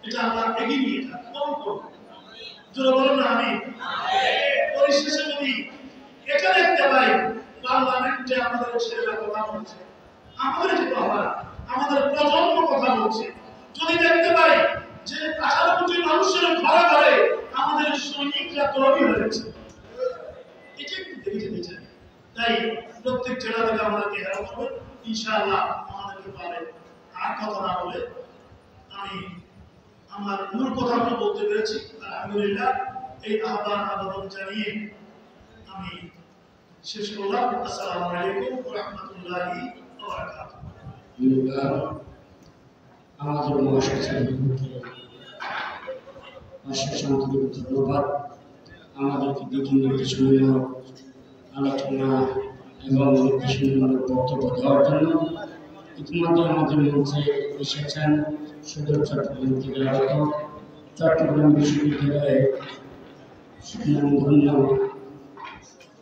Speaker 3: এটা আমরা এগিয়ে নিয়ে যাবো। কম করব জোরে বলুন না আমি। পরিশেষে যদি এটা দেখতে পাই পার্লামেন্টে আমাদের ছেলেরা কথা বলছে, আমাদের যেতে হবে, আমাদের প্রজন্ম কথা বলছে, যদি দেখতে পাই যে 18 কোটি মানুষের ঘরে ঘরে আমাদের সৈনিকরা তৈরি হয়েছে, এটা একটু দেখে যেতে চাই। তাই প্রত্যেক জেলা থেকে আমাদেরকে হেল্প করবে ইনশাআল্লাহ, আমাদেরকে পারে। আর কথা না বলে আমি আমার মূল কথাটা বলতে পেরেছি। আলহামদুলিল্লাহ, এই আহ্বান জানিয়ে আমি শেষ করলাম। আসসালামু আলাইকুম ওয়া রাহমাতুল্লাহি ওয়া বারাকাতুহু।
Speaker 4: আমাদের মহাসচিবকে অশেষ আন্তরিক ধন্যবাদ আমাদেরকে দিকে নির্দেশমূলক আলোচনা এবং নির্দেশমূলক বক্তব্য দেওয়ার জন্য। ইতিমধ্যে আমাদের মধ্যে এসেছেন সদর চট্টগ্রাম থেকে আগত চট্টগ্রাম বিশ্ববিদ্যালয়ের সুনামধন্য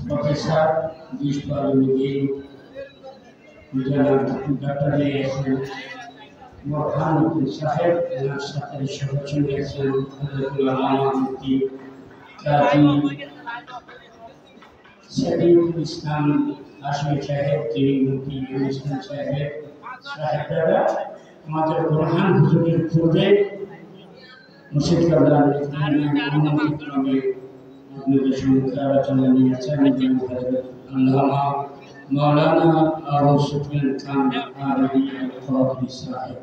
Speaker 4: প্রফেসর ডক্টর মোহাম্মদ সাহেব, ওনার সাথে সহযোগী আছেন মুফতি কাজী শরীফুল ইসলাম আশমি সাহেব, যিনি মুফতি ইসলাম সাহেবরা আমাদের প্রধান হুজুরের পূর্বে মুর্শিদ কাবলার ক্রমে আপনাদের সম্মুখে আলোচনা নিয়েছেন আল্লামা মাওলানা আবু সুফিয়ান খান আরবি আল-কাদরি সাহেব।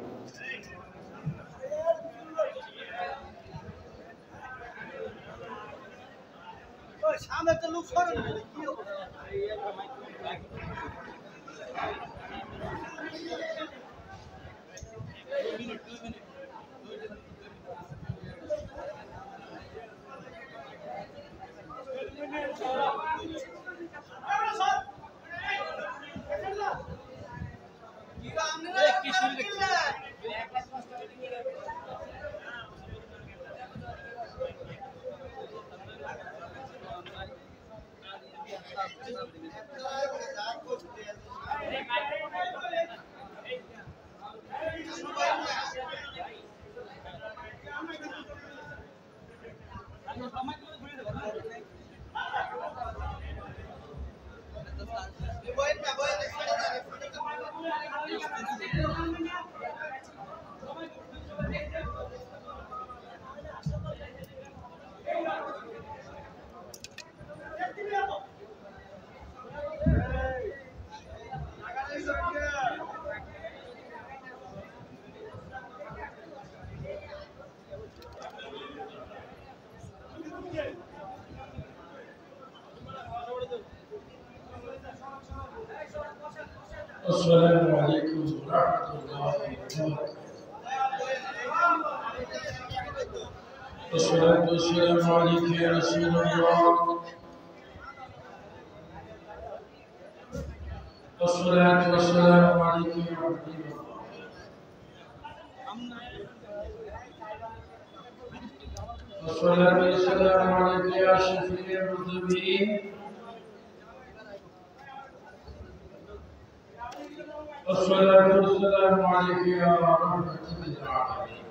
Speaker 5: সামনে তো লোক সরেন কি হবে
Speaker 3: السلام عليكم ورحمة الله وبركاته. الصلاة والسلام عليك يا رسول الله. الصلاة والسلام عليك يا حبيب الله. الصلاة والسلام عليك يا شفيع المذنبين. الصلاة والسلام عليك يا رحمة للعالمين.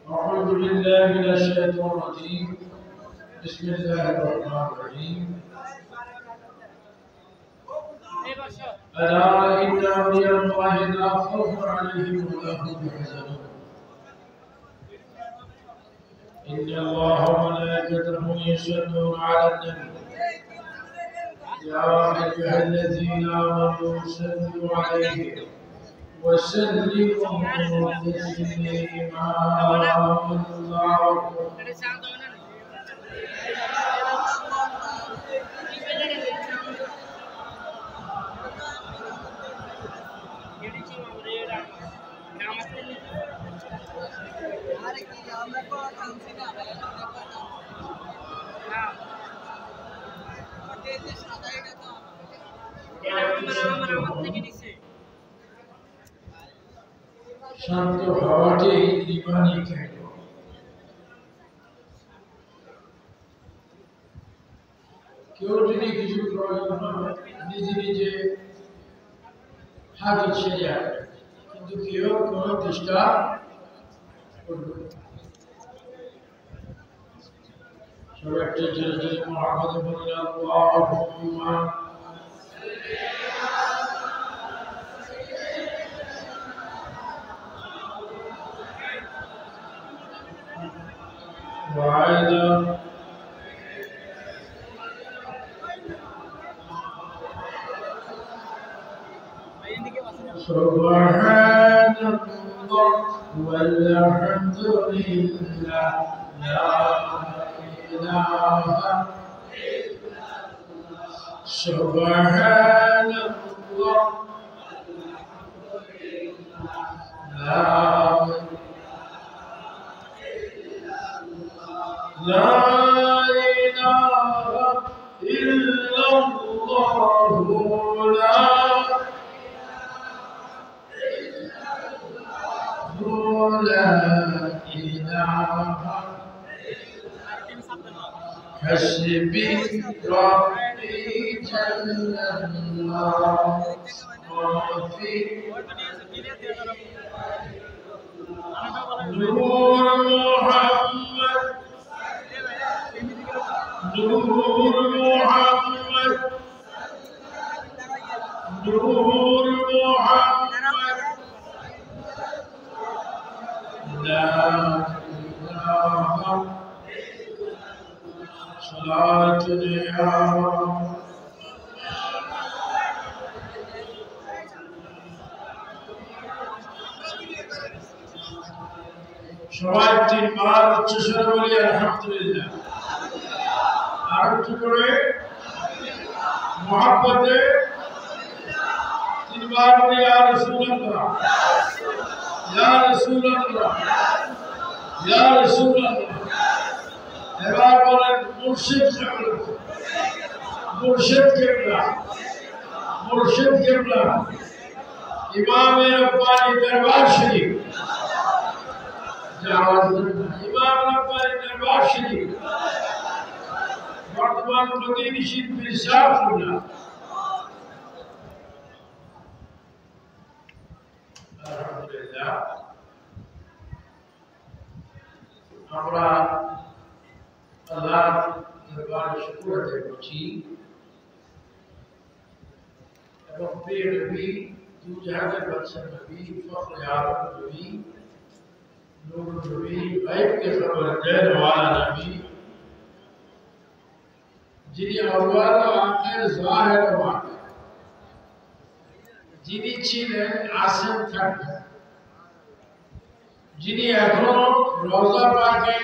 Speaker 3: أعوذ بالله من الشيطان الرجيم. بسم الله الرحمن الرحيم. ألا إن أولياء الله لا خوف عليهم ولا هم يحزنون. إن الله وملائكته يصلون على النبي يا أيها الذين آمنوا صلوا عليه وسلموا تسليما. শান্ত হওয়াটাই জীবনী খেল। কেউ যদি কিছু প্রয়োজন হয় নিজে নিজে হাতে ছেড়ে যায়, কিন্তু কেউ কোনো ডিস্টার্ব করবে না। সবাই একটা জোরে জোরে মুহাম্মদ বলেন আল্লাহুম্মা وعلى سبحان الله والحمد لله لا إله إلا الله. سبحان الله لا إله إلا الله. لا لا إله حسبي ربي جل الله وفي نور محمد نور محمد نور محمد لا إله صلاة يا সবাই তিনবার উচ্চস্বরে বলি আলহামদুলিল্লাহ। আর একটু করে মহব্বতে তিনবার বলি ইয়া রাসূলুল্লাহ ইয়া রাসূলুল্লাহ ইয়া রাসূলুল্লাহ। এবার বলেন মুর্শিদ কিবলা মুর্শিদ কিবলা মুর্শিদ কিবলা ইমামে রব্বানী দরবার শরীফ
Speaker 1: ইমাম রব্বানি দরবার শরীফ বর্তমান প্রতিনিধি পীর সাহেবুল্লাহ আলহামদুলিল্লাহ আমরা আল্লাহর দরবারে শুকর আদায় করছি এবং প্রিয় নবী দু জাহানের বাদশাহ নবী ফখরে আলম নবী नूर नबी गैब के खबर देने वाला नबी जिन्हें अव्वल व आखिर ज़ाहिर व बातिन जिन्हें ছিলেন আসেন থাকবেন যিনি এখনো রওজা পাকে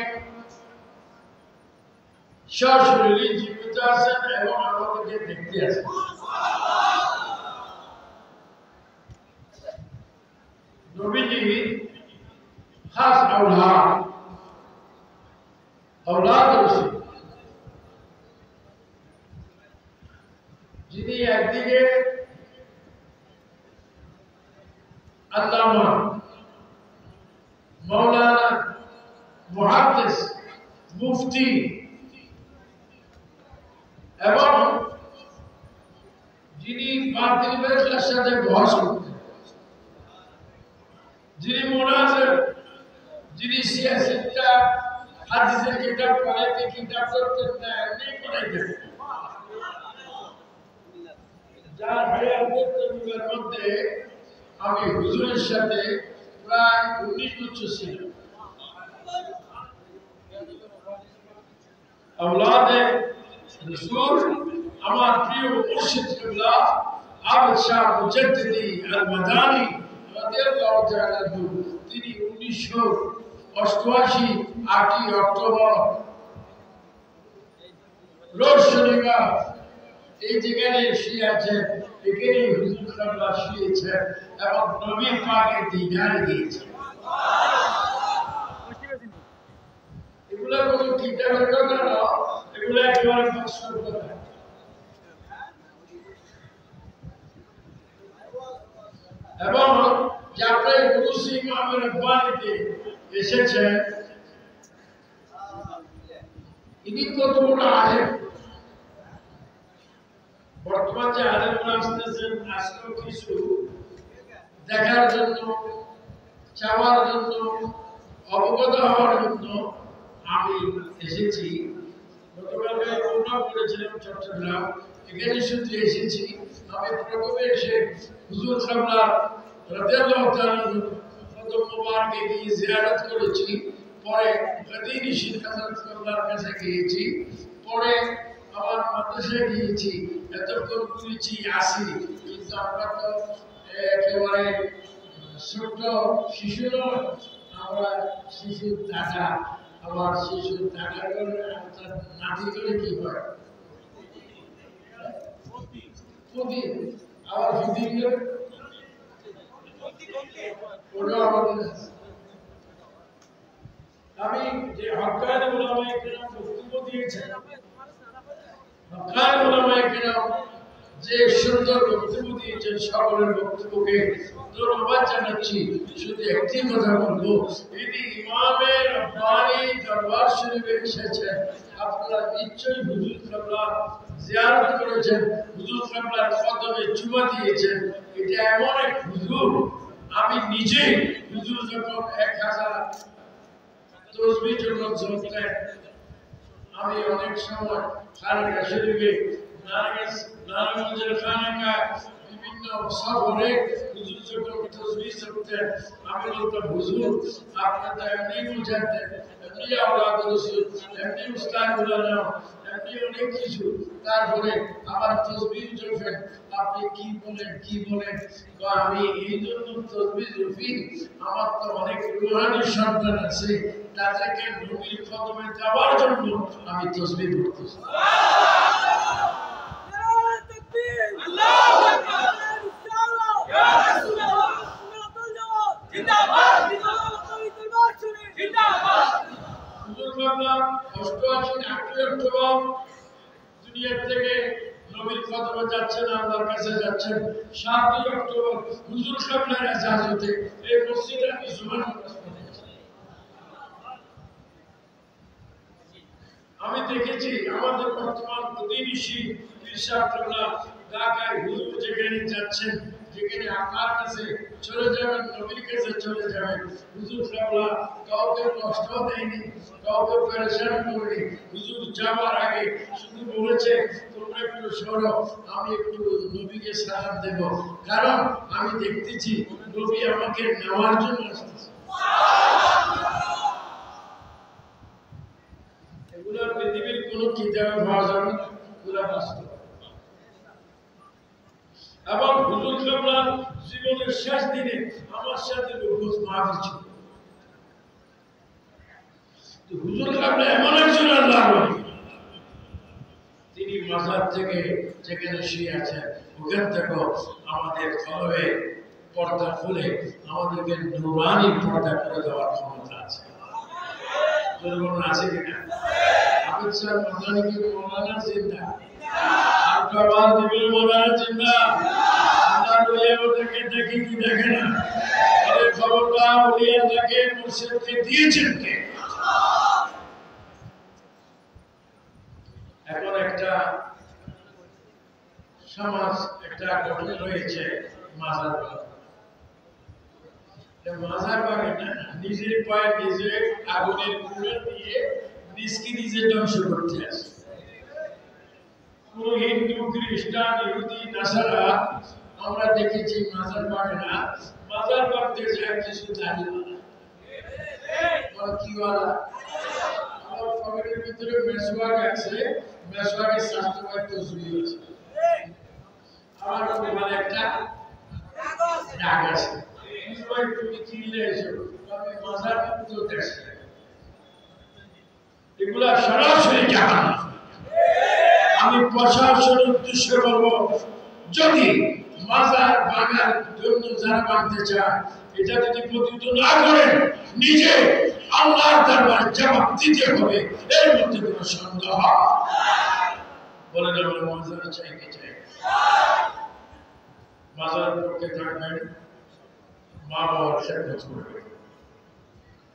Speaker 1: সশরীরে জীবিত আছেন এবং আমাদেরকে দেখতে আছেন নবীজি खास औलाद रसूल जिन्हें একদিকে আল্লামা মাওলানা মুহাদ্দিস মুফতি এবং যিনি বাতিল বেরের সাথে বহস করতেন যিনি মুনাজির যিনি সিয়াসিটা হাদিসের কিতাব পড়াইতে কিতাব করতেন না এমনি পড়াইতেন যার হায়াতের তরুণের মধ্যে আমি হুজুরের সাথে প্রায় 19 বছর ছিলাম औलादे रसूल আমার প্রিয় মুর্শিদ কিবলা আবদ শাহ মুজাদ্দিদি আল মাদানী রাদিয়াল্লাহু তাআলা তিনি 1988 8 অক্টোবর রোজ শনিবার এই যেখানে শুয়েছেন এখানে হুজুর কিবলা শুয়েছেন এবং নবী পাকের দিদার দিয়েছেন এগুলা কোনো কিতাবের কথা না এগুলা একেবারে বাস্তব কথা এবং যাতে গুরু সিং আমার বাড়িতে এসেছেন ইনি কত বড় আলেম বর্তমান যে আলেমরা আসতেছেন আজকেও কিছু দেখার জন্য চাওয়ার জন্য অবগত হওয়ার জন্য আমি এসেছি গতকালকে রওনা করেছিলাম চট্টগ্রাম এখানে শুধু এসেছি আমি প্রথমে এসে হুজুর কিবলা রাদিয়াল্লাহু তাআলা কদম মুবারকে গিয়ে জিয়ারত করেছি পরে গদিনী শিখ হযরত কিবলার কাছে গিয়েছি পরে আমার মাদ্রাসায় গিয়েছি এতক্ষণ ঘুরেছি আসি কিন্তু আমরা তো একেবারে ছোট শিশু নয় আমরা শিশুর টাকা আবার শিশুর টাকা করে নাতি করে কি হয় আবার আমি যে হক্কানি উলামায়ে কেরাম বক্তব্য দিয়েছেন হক্কানি উলামায়ে কেরাম যে সুন্দর বক্তব্য দিয়েছেন সকলের বক্তব্যকে ধন্যবাদ জানাচ্ছি শুধু একটি কথা বলবো ইনি ইমামে রব্বানি দরবার শরীফে এসেছেন আপনারা নিশ্চয়ই হুজুর কিবলা জিয়ারত করেছেন হুজুর কিবলার কদমে চুমা দিয়েছেন এটা এমন এক হুজুর আমি নিজে হুজুর যখন 1000 তসবিহ জন্য জপতেন আমি অনেক সময় খানকা শরীফে নারায়ণগঞ্জের খানকা বিভিন্ন সফরে হুজুর যখন তসবিহ জপতেন আমি বলতাম হুজুর আপনি তো এমনি বুঝাতেন এমনি আওলাদ রাসূল এমনি উস্তাদ উলামা এমনি অনেক কিছু তারপরে আমার তসবিহ জপেন আপনি কি বলেন তো আমি এই জন্য তসবিহ জপি আমার তো অনেক রূহানি সন্তান আছে তাদেরকে নবীর কদমে যাওয়ার জন্য আমি তসবিহ পড়তেছি দুনিয়া থেকে নবীর কদমে যাচ্ছেন আল্লাহর কাছে যাচ্ছেন 7 অক্টোবর হুজুর কিবলার ইজাজতে এই মসজিদে আমি জুমার নামাজ পড়েছি
Speaker 3: দেখেছি আমাদের বর্তমান প্রতিবেশী ইরশাদুল্লাহ ঢাকায় হুজুর যেখানে যাচ্ছেন, যেখানে আল্লাহর কাছে চলে যাবেন, নবীর কাছে চলে যাবেন, হুজুর সাহেবরা কাউকে কষ্ট দেয়নি, কাউকে পেরেশান করেনি। হুজুর যাওয়ার আগে শুধু বলেছে তোমরা একটু সরো, আমি একটু নবীকে সালাম দেব, কারণ আমি দেখতেছি নবী আমাকে নেওয়ার জন্য আসতেছে। এগুলো পৃথিবীর কোন কিতাবে পাওয়া যাবে না, এগুলো বাস্তব। এবং হুজুর কেবলার জীবনের শেষ দিনে আমার সাথে রুকুস মাহফিল ছিল। হুজুর কেবলা এমন একজন আল্লাহর ওলি, তিনি মাজার থেকে যেখানে শুয়ে আছেন ওখান থেকে আমাদের কলবে পর্দা খুলে আমাদেরকে নুরানি পর্দা করে দেওয়ার ক্ষমতা আছে। জনগণ আছে কিনা? আমির স্যার মাদানি কি মৌলানা জিন্দা? आपका बात दिल मौलाना जिंदा। अल्लाह उलिया के देखी कि देखे ना, अरे खबरदार उलिया के मुर्शिद के दिए चिनके। এখন একটা সমাজ একটা গঠন রয়েছে মাজার বাগ। মাজার বাগে না নিজের পায়ে নিজে আগুনের কুড়ে দিয়ে নিজকে নিজে ধ্বংস করতে আসে। হিন্দু খ্রিস্টান ইহুদি নাসারা আমরা দেখেছি মাজার বাগে না, মাজার বাগতে যায় কিছু দাঁড়িয়ে কিওয়ালা আমার পকেটের ভিতরে মেসওয়াক আছে, মেসওয়াকের স্বাস্থ্যবাদ তসবিহ আছে, আমার মানে একটা ডাক আছে। তুমি কি নিয়েছো? আমি মাজার বাগতে দেখছি। এগুলা সরাসরি জাহান্নাম। আমি প্রশাসনের উদ্দেশ্যে বলবো, যদি মাজার ভাঙার জন্য যারা ভাঙতে চায়, এটা যদি প্রতিহত না করেন নিজে আল্লাহর দরবারে জবাব দিতে হবে, এর মধ্যে কোনো সন্দেহ বলে না। আমরা মাজার চাই কি চাই? মাজার পক্ষে থাকবেন, মা বাবার খেদমত করবেন,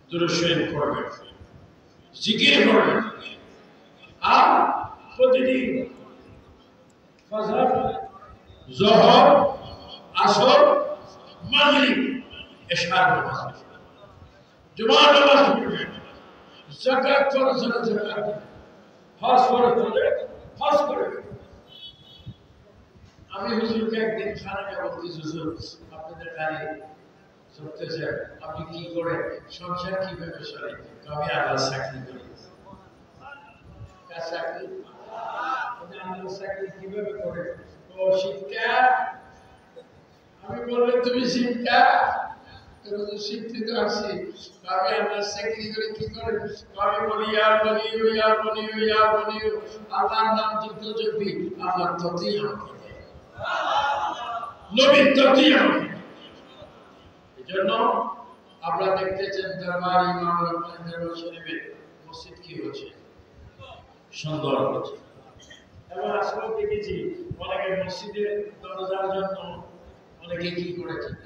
Speaker 3: দুরূদ শরীফ পড়বেন, জিকির করবেন, আর প্রতিদিন ফজর, যোহর, আসর, মাগরিব, ইশার নামাজ, জুমার নামাজ পড়বেন, যাকাত ফরজ হলে যাকাত, হজ ফরজ হলে হজ করবেন। আমি হুজুরকে একদিন খানাকে বলতেছি, হুজুর আপনাদের গাড়ি চলতেছে, আপনি কি করে সংসার কিভাবে চলে? আমি আল্লাহর চাকরি করি। কার চাকরি? কিভাবে করে? ও শিক্ষা। আমি বললাম তুমি শিক্ষা শিক্ষিত আছি, আমি আল্লাহর চাকরি করে কি করে? আমি বলি ইয়ার বলিও ইয়ার বলিও ইয়ার বলিও, আল্লাহর নাম যত জপি আল্লাহ ততই আমাকে দেয়, নবী ততই আমাকে। এই জন্য আপনারা দেখতেছেন দরবার ইমাম রহমান দরবার শরীফে মসজিদ কি হচ্ছে, সুন্দর হচ্ছে। এবং আসলে দেখেছি অনেকে মসজিদের দরজার জন্য অনেকে কি করেছেন,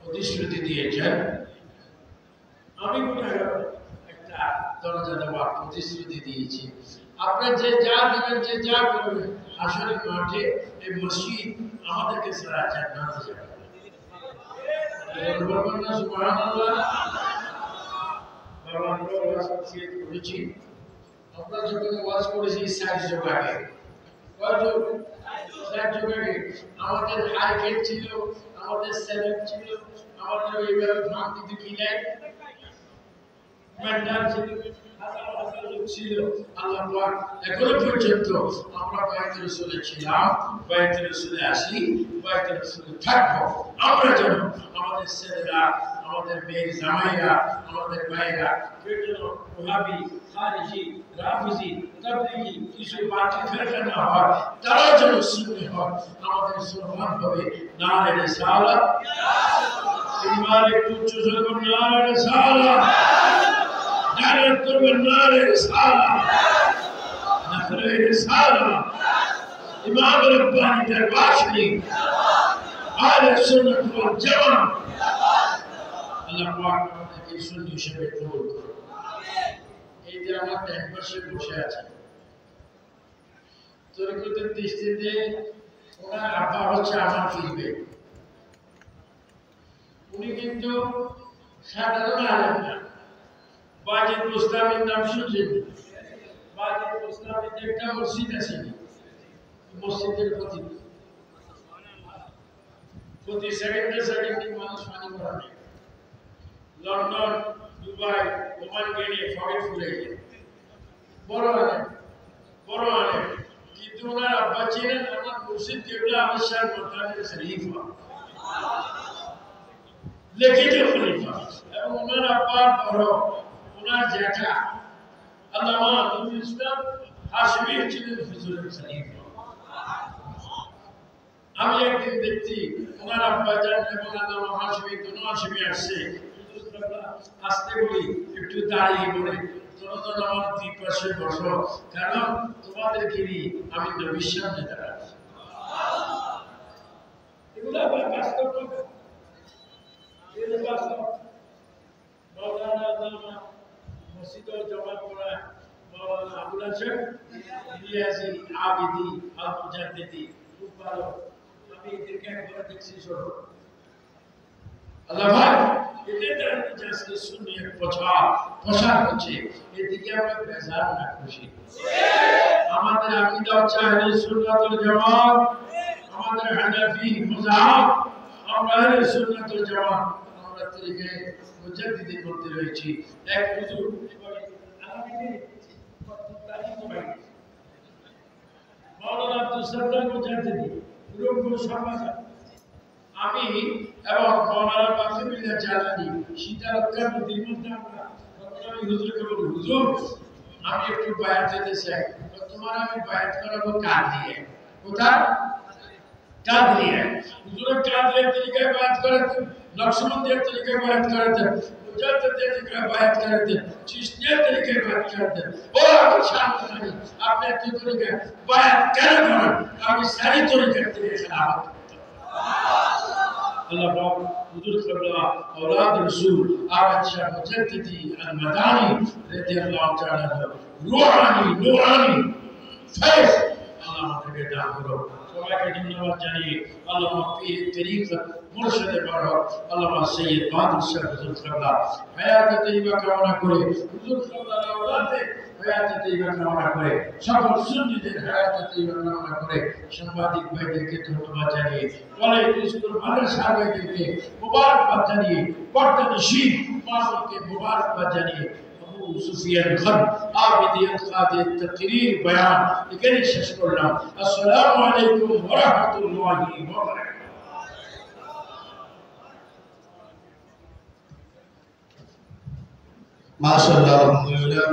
Speaker 3: প্রতিশ্রুতি দিয়েছেন। আমি একটা দরজা দেওয়ার প্রতিশ্রুতি দিয়েছি, আপনার যে যা দিবেন, যে যা করবেন, আসলে মাঠে এই মসজিদ আমাদেরকে সারা জান্নাতে যাবে। সুবহানাল্লাহ। বাবা আমরা ওয়াজ করেছি, আমরা যখন ওয়াজ করেছি 60 যুগ আগে, আমাদের হাইকেট ছিল, আমাদের সেলেট ছিল, আমাদের এইভাবে ফাঁক দিতে কি নেয় মেন্টাল ছিল, ছিল। আল্লাহ পাক এখনো পর্যন্ত আমরা বাইতুল রাসূলে ছিলাম, বাইতুল রাসূলে আসি, বাইতুল রাসূলে থাকবো। আমরা যেন আমাদের ছেলেরা, আমাদের মেয়ের জামাইরা, আমাদের ভাইরা বিভিন্ন ওহাবি, খারিজি, রাফিজি, তাবলিগি কিছু পার্টি ফেরকা না হয়, তারা যেন সুন্নি হয়। আমাদের স্লোগান হবে নারে রিসালাত, ইমার একটু উচ্চ স্বরে নারে রিসালাত, নারে করবেন নারে রিসালাত, নারে রিসালাত। ইমাম রব্বানি দরবার শরীফ, আহলে সুন্নাত ওয়াল জামাত। আল্লাহ পাক আমাদেরকে সুন্নি হিসেবে কবুল করুন। এই যে আমার এক পাশে বসে আছে। তরিকতের দৃষ্টিতে ওনার আব্বা হচ্ছে আমার ফিরবে। উনি কিন্তু সাধারণ আলেম না। বাজিদ মুস্তামির নাম শুনছেন? বাজিদ মুস্তামির একটা মসজিদ আছে, মসজিদের প্রতি সেকেন্ডে মানুষ পানি করা নেই। লন্ডন, দুবাই, ওমান গেলে ফগে ফুলে যায়। বড় আলেম কিন্তু ওনার আব্বা ছিলেন আমার মুর্শিদ কেবলা আহমদ শাহ মর্তাজের খলিফা, লিখিত খলিফা। এবং ওনার আব্বার বড় ওনার জ্যাঠা আল্লামা নজরুল ইসলাম হাশমি ছিলেন হুজুরের খলিফা। আমি একদিন দেখছি ওনার আব্বা জান এবং আল্লামা হাশমি দুনো হাশমি আসছে। আসতে বলি একটু দাঁড়িয়ে পড়ে জনগণ আমার দুই পাশে বসো, কারণ তোমাদেরকে নিয়ে আমি নবীর সামনে দাঁড়াচ্ছি। এগুলো আবার বাস্তব কথা। এগুলো বাস্তব। মাওলানা আল্লামা মসজিদ জমা করা মাওলানা আবুল হাসান ইলিয়াসী আবিদি আল মুজাদ্দিদি খুব ভালো। আমি এদেরকে একবার দেখছি সরো আল্লাহ ভাই এদের আজকে শুনে প্রচার হচ্ছে, এদিকে আমরা বেজার না খুশি। আমাদের আকীদা হচ্ছে আহলে সুন্নাত ওয়াল জামাত, আমাদের হানাফি মাযহাব, আমরা আহলে সুন্নাত ওয়াল জামাত। আমরা তরিকে মুজাদ্দিদের মধ্যে রয়েছি। এক হুজুর মাওলানা আব্দুল সাত্তার মুজাদ্দিদি রূপগঞ্জ সমাজা, আমি এবং মাওলানা বাকিবিল্লাহ জালানী শীতালকার নদীর মধ্যে আমরা আমি হুজুরকে বলি, হুজুর আমি একটু বায়াত দিতে চাই। তোমার আমি বায়াত করাবো কাঁধ দিয়ে। কোথায়? কাঁধ দিয়ে। হুজুরের কাঁধ দিয়ে তরিকায় বায়াত করাতেন, নকশবন্দির তরিকায় বায়াত করাতেন, মুজাদ্দিদের তরিকায় বায়াত করাতেন, চিশতির তরিকায় বায়াত করাতেন। ও আমি শান্ত করি, আপনি এত তরিকায় বায়াত কেন করেন? আমি সারি তরিকার থেকে খেলাফত Allah Bab, Hudur Qibla, Awlad Rasul, Ahmad Shah Mujaddidi Al-Madani, radiyallahu ta'ala, Ruhani, Nurani, Faiz, Allah আমাদেরকে দান করো। সবাইকে ধন্যবাদ জানিয়ে আল্লামা পীর তরিকত মুর্শিদ বারক আল্লামা সৈয়দ বাদল শাহ হুজুর কিবলা হায়াতে তৈয়বা কামনা করে, হুজুর কিবলার আওলাদে হায়াতে তৈয়বা কামনা করে, সকল সুন্নিদের হায়াতে তৈয়বা কামনা করে, সাংবাদিক ভাইদেরকে ধন্যবাদ জানিয়ে, কলেজ স্কুল মাদ্রাসা ভাইদেরকে মুবারকবাদ জানিয়ে, পর্দানশীন মাসুলকে মুবারকবাদ জানিয়ে, সুফিয়ান খান আবিদিয়াত কাদের তাকরীর বয়ান এখানে শেষ করলাম। আসসালামু আলাইকুম ওয়া রাহমাতুল্লাহি ওয়া বারাকাতুহু।
Speaker 2: মাশাআল্লাহ, আলহামদুলিল্লাহ।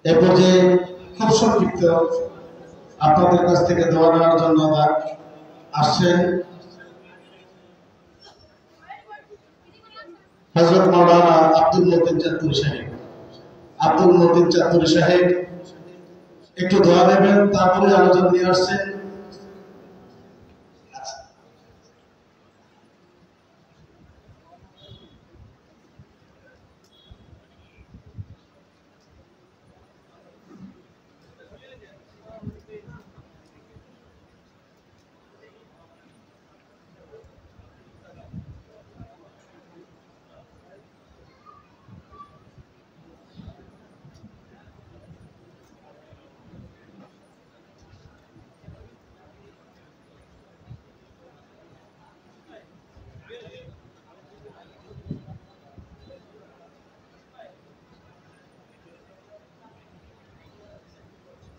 Speaker 2: এই পর্যায়ে খুব সংক্ষিপ্ত আপনাদের কাছ থেকে দোয়া নেওয়ার জন্য আসছেন হযরত মাওলানা আব্দুল মতিন চাঁদপুরি সাহেব। আব্দুল মতিন চাঁদপুরি সাহেব একটু দোয়া দেবেন, তারপরে আলোচনা নিয়ে আসছেন।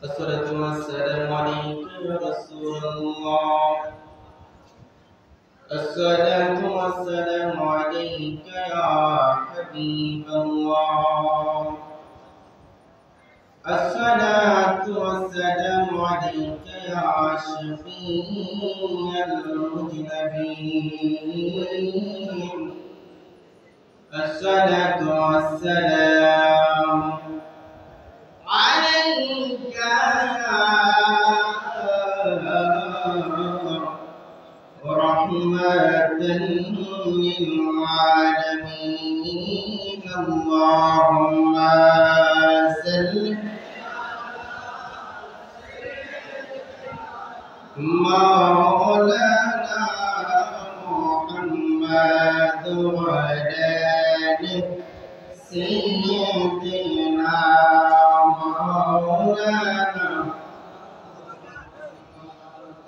Speaker 6: الصلاة والسلام عليك يا رسول الله. الصلاة والسلام عليك يا حبيب الله. الصلاة والسلام عليك يا شفيع المذنبين. الصلاة والسلام عليك رحمة للعالمين. اللهم صل مولانا محمد وعلى سيدنا مولانا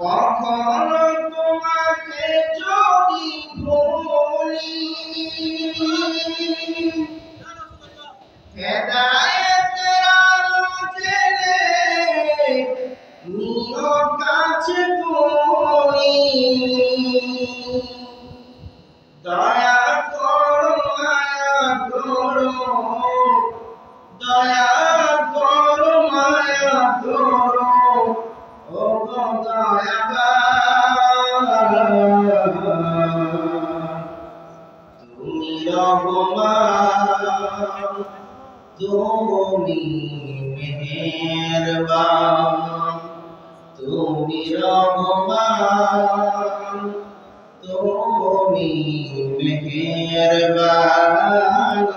Speaker 6: কখনো তোমাকে যদি ভুলি হেদায়েতের আলো জেলে নিও কাছে তুমি দয়া করো মায়া করো দয়া করো মায়া করো ও তুমি রহমান তুমি মেহেরবান তুমি রহমান তুমি মেহেরবান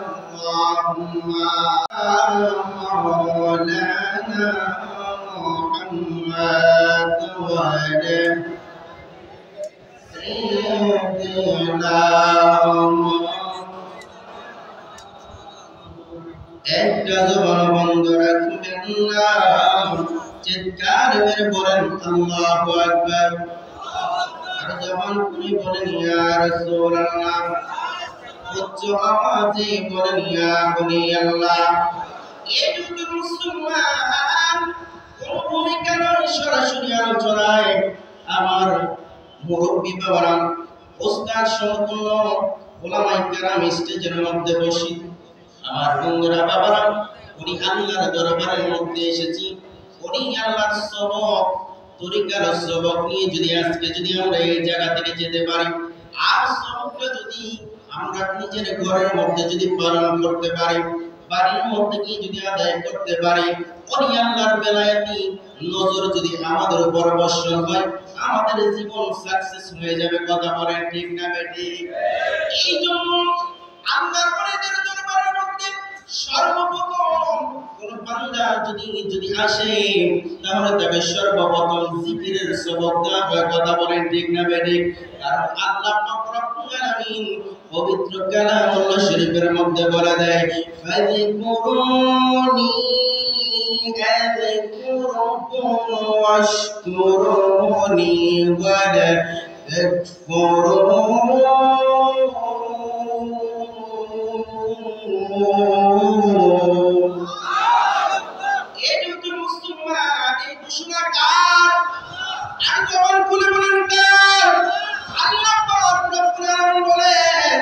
Speaker 6: আল্লাহুম্মা মাওলানা محمد وعلى سيدنا একটা জবান বন্ধ রাখবেন না চিৎকার করে বলেন আল্লাহু আকবার আর জবান খুলে বলেন ইয়া রাসূলুল্লাহ উচ্চ আওয়াজে বলেন ইয়া বলি আল্লাহ এই দুটো মুসলমান ভূমিকা নয় সরাসরি আলোচনায় আমার মুরব্বী বাবারা ওস্তাদ সমতুল্য ওলামায়ে কেরাম স্টেজের মধ্যে বসি আমার বন্ধুরা বাবারা উনি আল্লাহর দরবারের মধ্যে এসেছি উনি আল্লাহর সবক তরিকার সবক নিয়ে যদি আজকে যদি আমরা এই জায়গা থেকে যেতে পারি আর সবকটা যদি আমরা নিজের ঘরের মধ্যে যদি পালন করতে পারি বাড়ির মধ্যে গিয়ে যদি আদায় করতে পারি ওই আল্লাহর বেলায়েতি নজর যদি আমাদের উপর বর্ষণ হয় আমাদের জীবন সাকসেস হয়ে যাবে কথা বলেন ঠিক না বেটি এই জন্য আল্লাহর ওলিদের দরবারের মধ্যে সর্বপ্রথম কোন বান্দা যদি আসে তাহলে তাকে সর্বপ্রথম জিকিরের সবক দেওয়া হয় কথা বলেন ঠিক না বেটি কারণ আল্লাহ পাক রব্বুল আলামিন পবিত্র কালামুল্লাহ শরীফের মধ্যে বলা দেয় ফাযকুরুনি আযকুরুকুম ওয়াশকুরুনি ওয়ালা তাকফুরুন এই দুটো মুসলমান এই ঘোষণা কার আর জবান খুলে বলেন কার আল্লাহ পাক রব্বুল আলামিন বলেন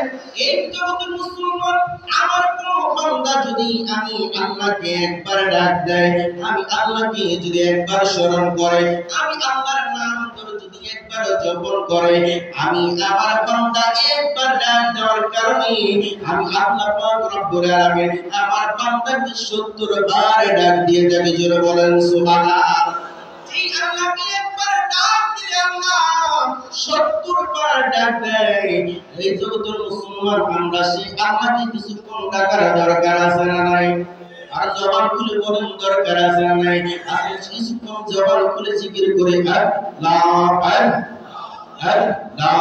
Speaker 6: এই জগতের মুসলমান আমার কোন বান্দা যদি আমি আল্লাহকে একবার ডাক দেয় আমি আল্লাহকে যদি একবার স্মরণ করে আমি আল্লাহর নাম ধরে যদি একবার জপন করে আমি আমার বান্দা একবার ডাক দেওয়ার কারণে আমি আল্লাহ পাক রব্বুল আলামিন আমার বান্দাকে 70 বার ডাক দিয়ে যাবে জোরে বলেন সুবহানাল্লাহ এই আল্লাহকে একবার ডাক দিলে আল্লাহ 70 বার ডাক দেয় এই জগতের মুসলমান বান্দা সে আল্লাহকে কিছুক্ষণ ডাকার দরকার আছে না নাই আর জবান খুলে বলেন দরকার আছে না নাই আপনি কিছুক্ষণ জবান খুলে জিকির করে আল্লাহ আল্লাহ আল্লাহ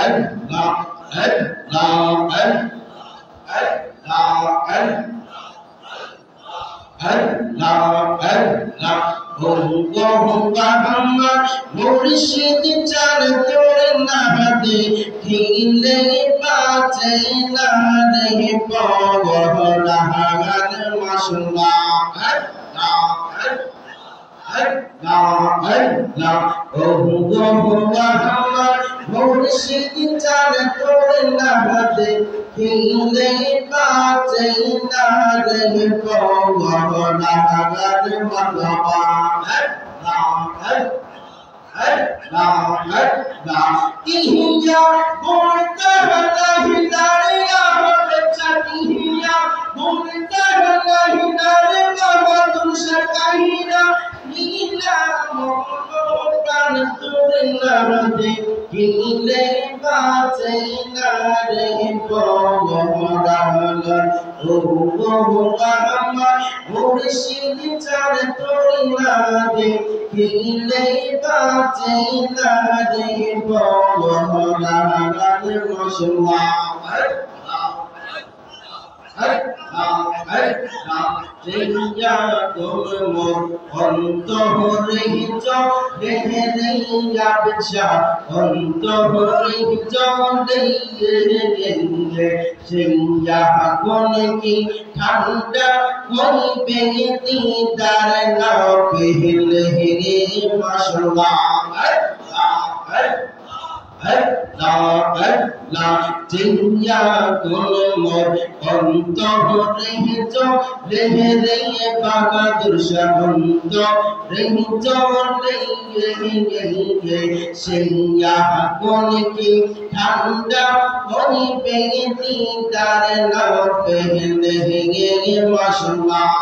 Speaker 6: আল্লাহ আল্লাহ মুর্শিদ চার তোরে নামে খিলে পাচে না রে পগলা হাগান মাসুলা মুর্শিদ চার তোরে নামে খিলে পাচে না রে পগলা হাগান মাসুলা ইহিয়া বলতে হলাহি দাঁড়িয়া হবে চাটিয়া বলতে হলাহি দাঁড়িয়া বাদুর শাকাহিরা নীলা মনোকান তোরে নামে কিলে বাঁচে না রে পগলা মুর্শিদ চার তোরি না দেখিলে বাঁচে না রে বলরাগান মশলা Jaya Gurmur Ontohri Jaya Bicha Ontohri Jaya Jaya Konki Thanda Koi Begiti Darna Pihil Hiri Mashallah La Jaya Gurmur Ontohri Jaya Bahadur Shahundo Rinjo Senya Koniki Thanda Koni Begiti Darna Pehile Mashallah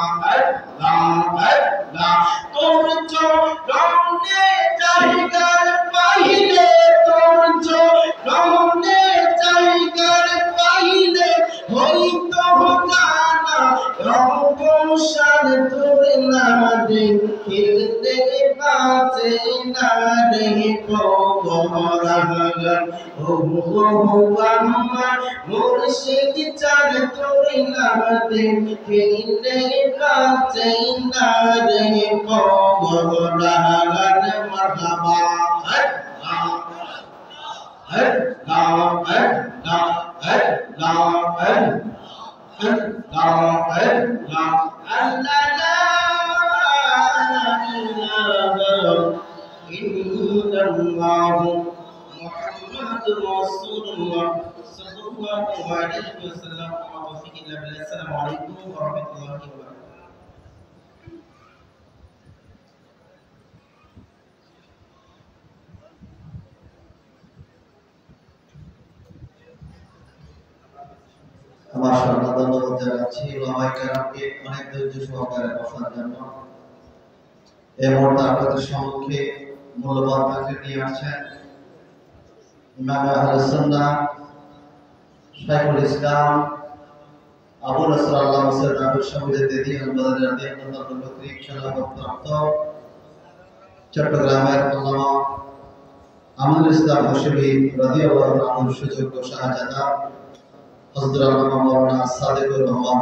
Speaker 6: Torcho Ramne Jaigar Pahile Torcho Ramne Jaigar Pahile Hoito Hogana Ramposhan Turina Dekhilde Bache Na Rehi Pogoragan Amma Murshid Char Turina Dekhilde Bache Na Rehi Pogoragan Marhaba Assalamualaikum warahmatullahi wabarakatuh.
Speaker 7: আমার ধন্যবাদ জানাচ্ছি ওলামায়ে কেরামকে অনেক ধৈর্য সহকারে বসার জন্য। এই মুহূর্তে আপনাদের সম্মুখে মূল্যবান তাকরীর নিয়ে আসছেন ইমাম আহলে সুন্নাহ শাইখুল ইসলাম আবু নসর আল্লাহ মুসলিম আবুল শামিদ দেদি আল-বাদারি রাদিয়াল্লাহু তাআলা কর্তৃক খেলাফতপ্রাপ্ত চট্টগ্রামের আল্লামা আমিনুল ইসলাম হাশমি রাদিয়াল্লাহু তাআলার সুযোগ্য শাহজাদা হযরত আল্লামা মাওলানা সাদেকুর রহমান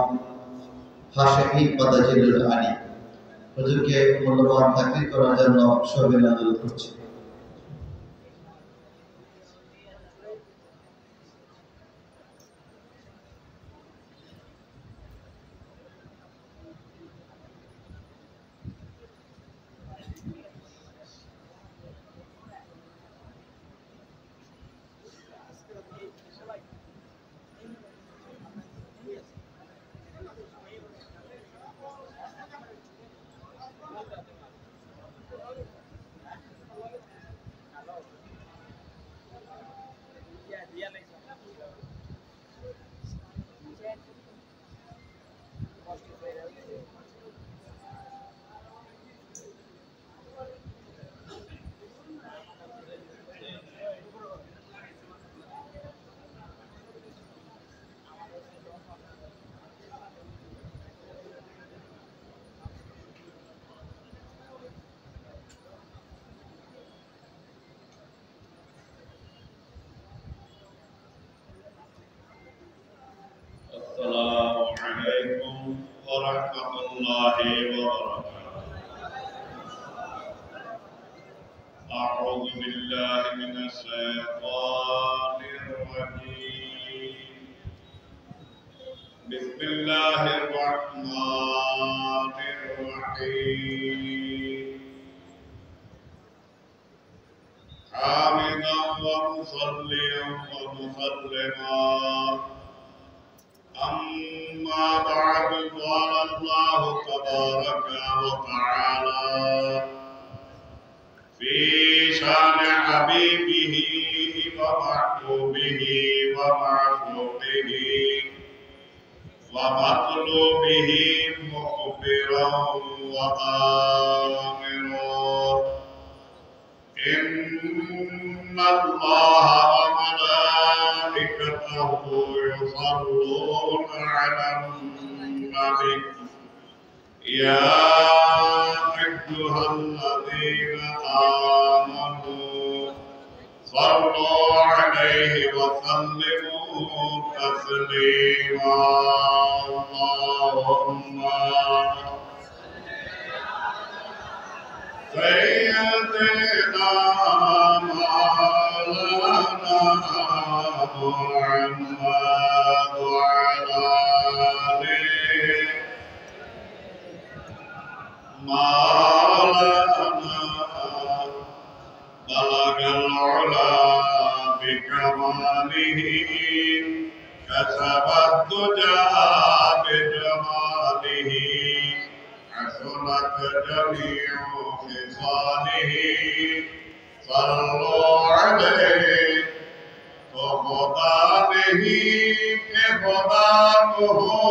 Speaker 7: হাশেমি বাদাজিলুল আলী হুজুরকে মূল্যবান তাকরীর করার জন্য সবিনয় অনুরোধ করছি।
Speaker 2: السلام عليكم ورحمة الله وبركاته. أعوذ بالله من الشيطان الرجيم. بسم الله الرحمن الرحيم. حامدا ومصليا ومسلما أما بعد قال الله تبارك وتعالى في شان حبيبه ومحبوبه ومعشوقه ومطلوبه مخبرا وآمرا إن الله وملائكته وملائكته يصلون على النبي يا أيها الذين آمنوا صلوا عليه وسلموا تسليما اللهم سيدنا مولانا محمد وعلى آله مولانا بلغ العلا بكماله كسب الدجى بجماله حسنت جميع خصاله صلوا عليه تو خدا نہیں کہ خدا کو ہو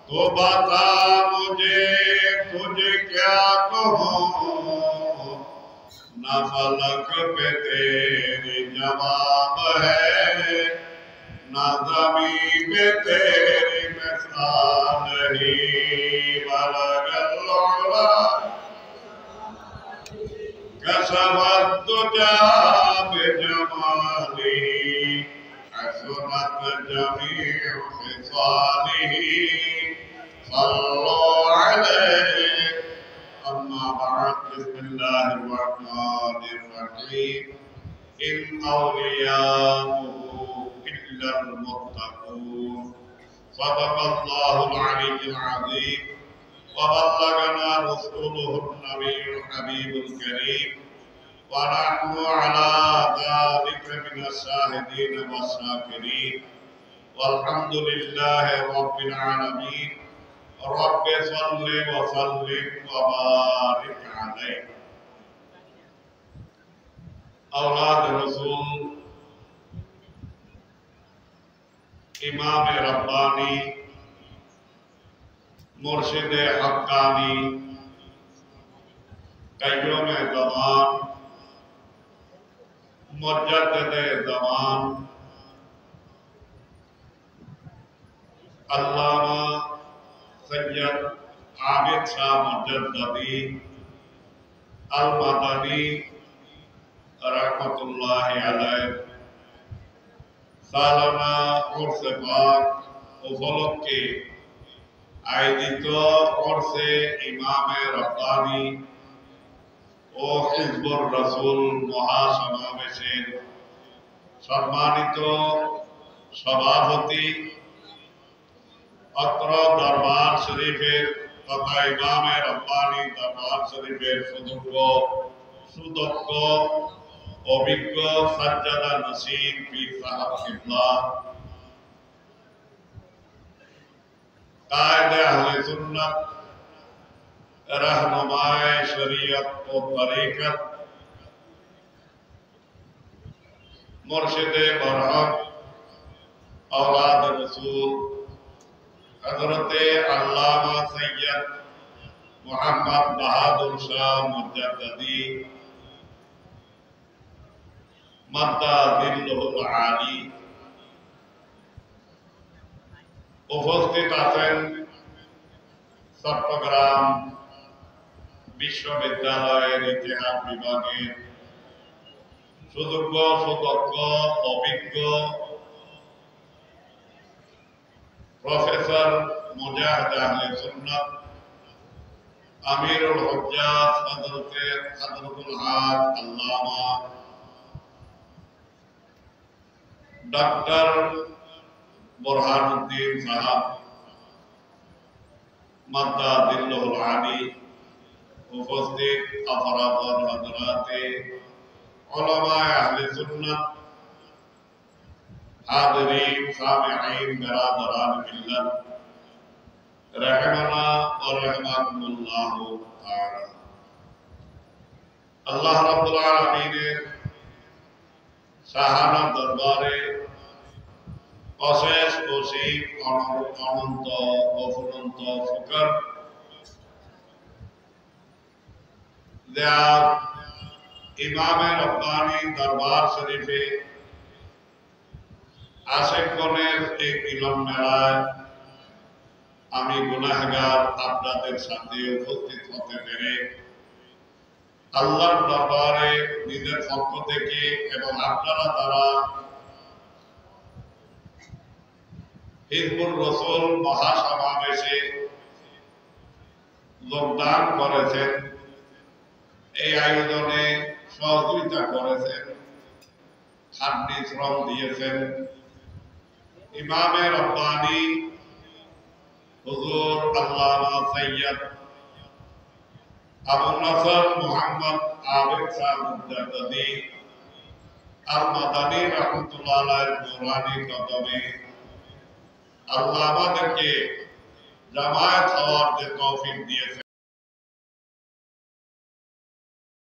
Speaker 2: تو بتا مجھے تجھ کیا کہوں نہ فلک پہ تیری جواب ہے نہ زمین پہ تیری مثال نہیں بلغ العلا كسب الدجى بجماله حسنت جميع خصاله صلوا عليه أما بعد بسم الله الرحمن الرحيم إن أولياؤه إلا المتقون صدق الله العلي العظيم وبلغنا رسوله النبي الحبيب الكريم ونحن على ذلك من الشاهدين والشاكرين والحمد لله رب العالمين رب صل وسلم وبارك عليه اولاد رسول امام ربانی मुर्शिद हक्कानी कय्यूम ज़मान मुजद्दिद ज़मान अल्लामा सैयद आबिद शाह मुजद्दी अल मदनी रहमतुल्लाहि अलैह सालाना उर्स पाक उपलक्षे आयोजित कोर्से इमामे रब्बानी ও হিজবুর রাসূল মহাসমাবেশের সম্মানিত সভাপতি অত্র দরবার শরীফের তথা ইমামে রব্বানি দরবার শরীফের সুদক্ষ অভিজ্ঞ সাজ্জাদা নসীব পীর সাহেব কিবলা कायदे अहले सुन्नत रहनुमाए शरीयत और तरीकत मुर्शिदे बरहक औलाद रसूल हजरत अल्लामा सैयद मोहम्मद बहादुर शाह मुजद्दी मद्दा दिल्लुहुल आली उपस्थित आছেন চট্টগ্রাম বিশ্ববিদ্যালয়ের ইতিহাস বিভাগের সুযোগ্য সুদক্ষ অভিজ্ঞ প্রফেসর মুজাহিদ আহলে সুন্নাত আমিরুল হুজ্জাত হযরতুল হাজ আল্লামা ডক্টর बुरहानुद्दीन साहब मद्दा दिल्लुहुल आली उपस्थित अफराद और हजराते उलमाए अहले सुन्नत हाज़रीन सामिईन बरादरान मिल्लत रहमना और रहमकुमुल्लाह ताला अल्लाह रब्बुल आलमीन शाहाना दरबारे অশেষ তৌফিক অনন্ত অফুরন্ত শুকর দেয়ার ইমামে রব্বানি দরবার শরীফে আশেকগণের এই মিলন মেলায় আমি গুনাহগার আপনাদের সাথে উপস্থিত হতে পেরে আল্লাহর দরবারে নিজের পক্ষ থেকে এবং আপনারা দ্বারা হিজবুর রাসূল মহাসমাবেশে যোগদান করেছেন, এই আয়োজনে সহযোগিতা করেছেন, খাটনি শ্রম দিয়েছেন ইমামে রব্বানী হুজুর আল্লামা সৈয়দ আবু নসর মুহাম্মদ আবেদ শাহ মুজাদ্দিদি আল মাদানী রাহমাতুল্লাহ আলাইহির নুরানি কদমে আল্লাহ আমাদেরকে জামায়াত হওয়ার যে তৌফিক দিয়েছেন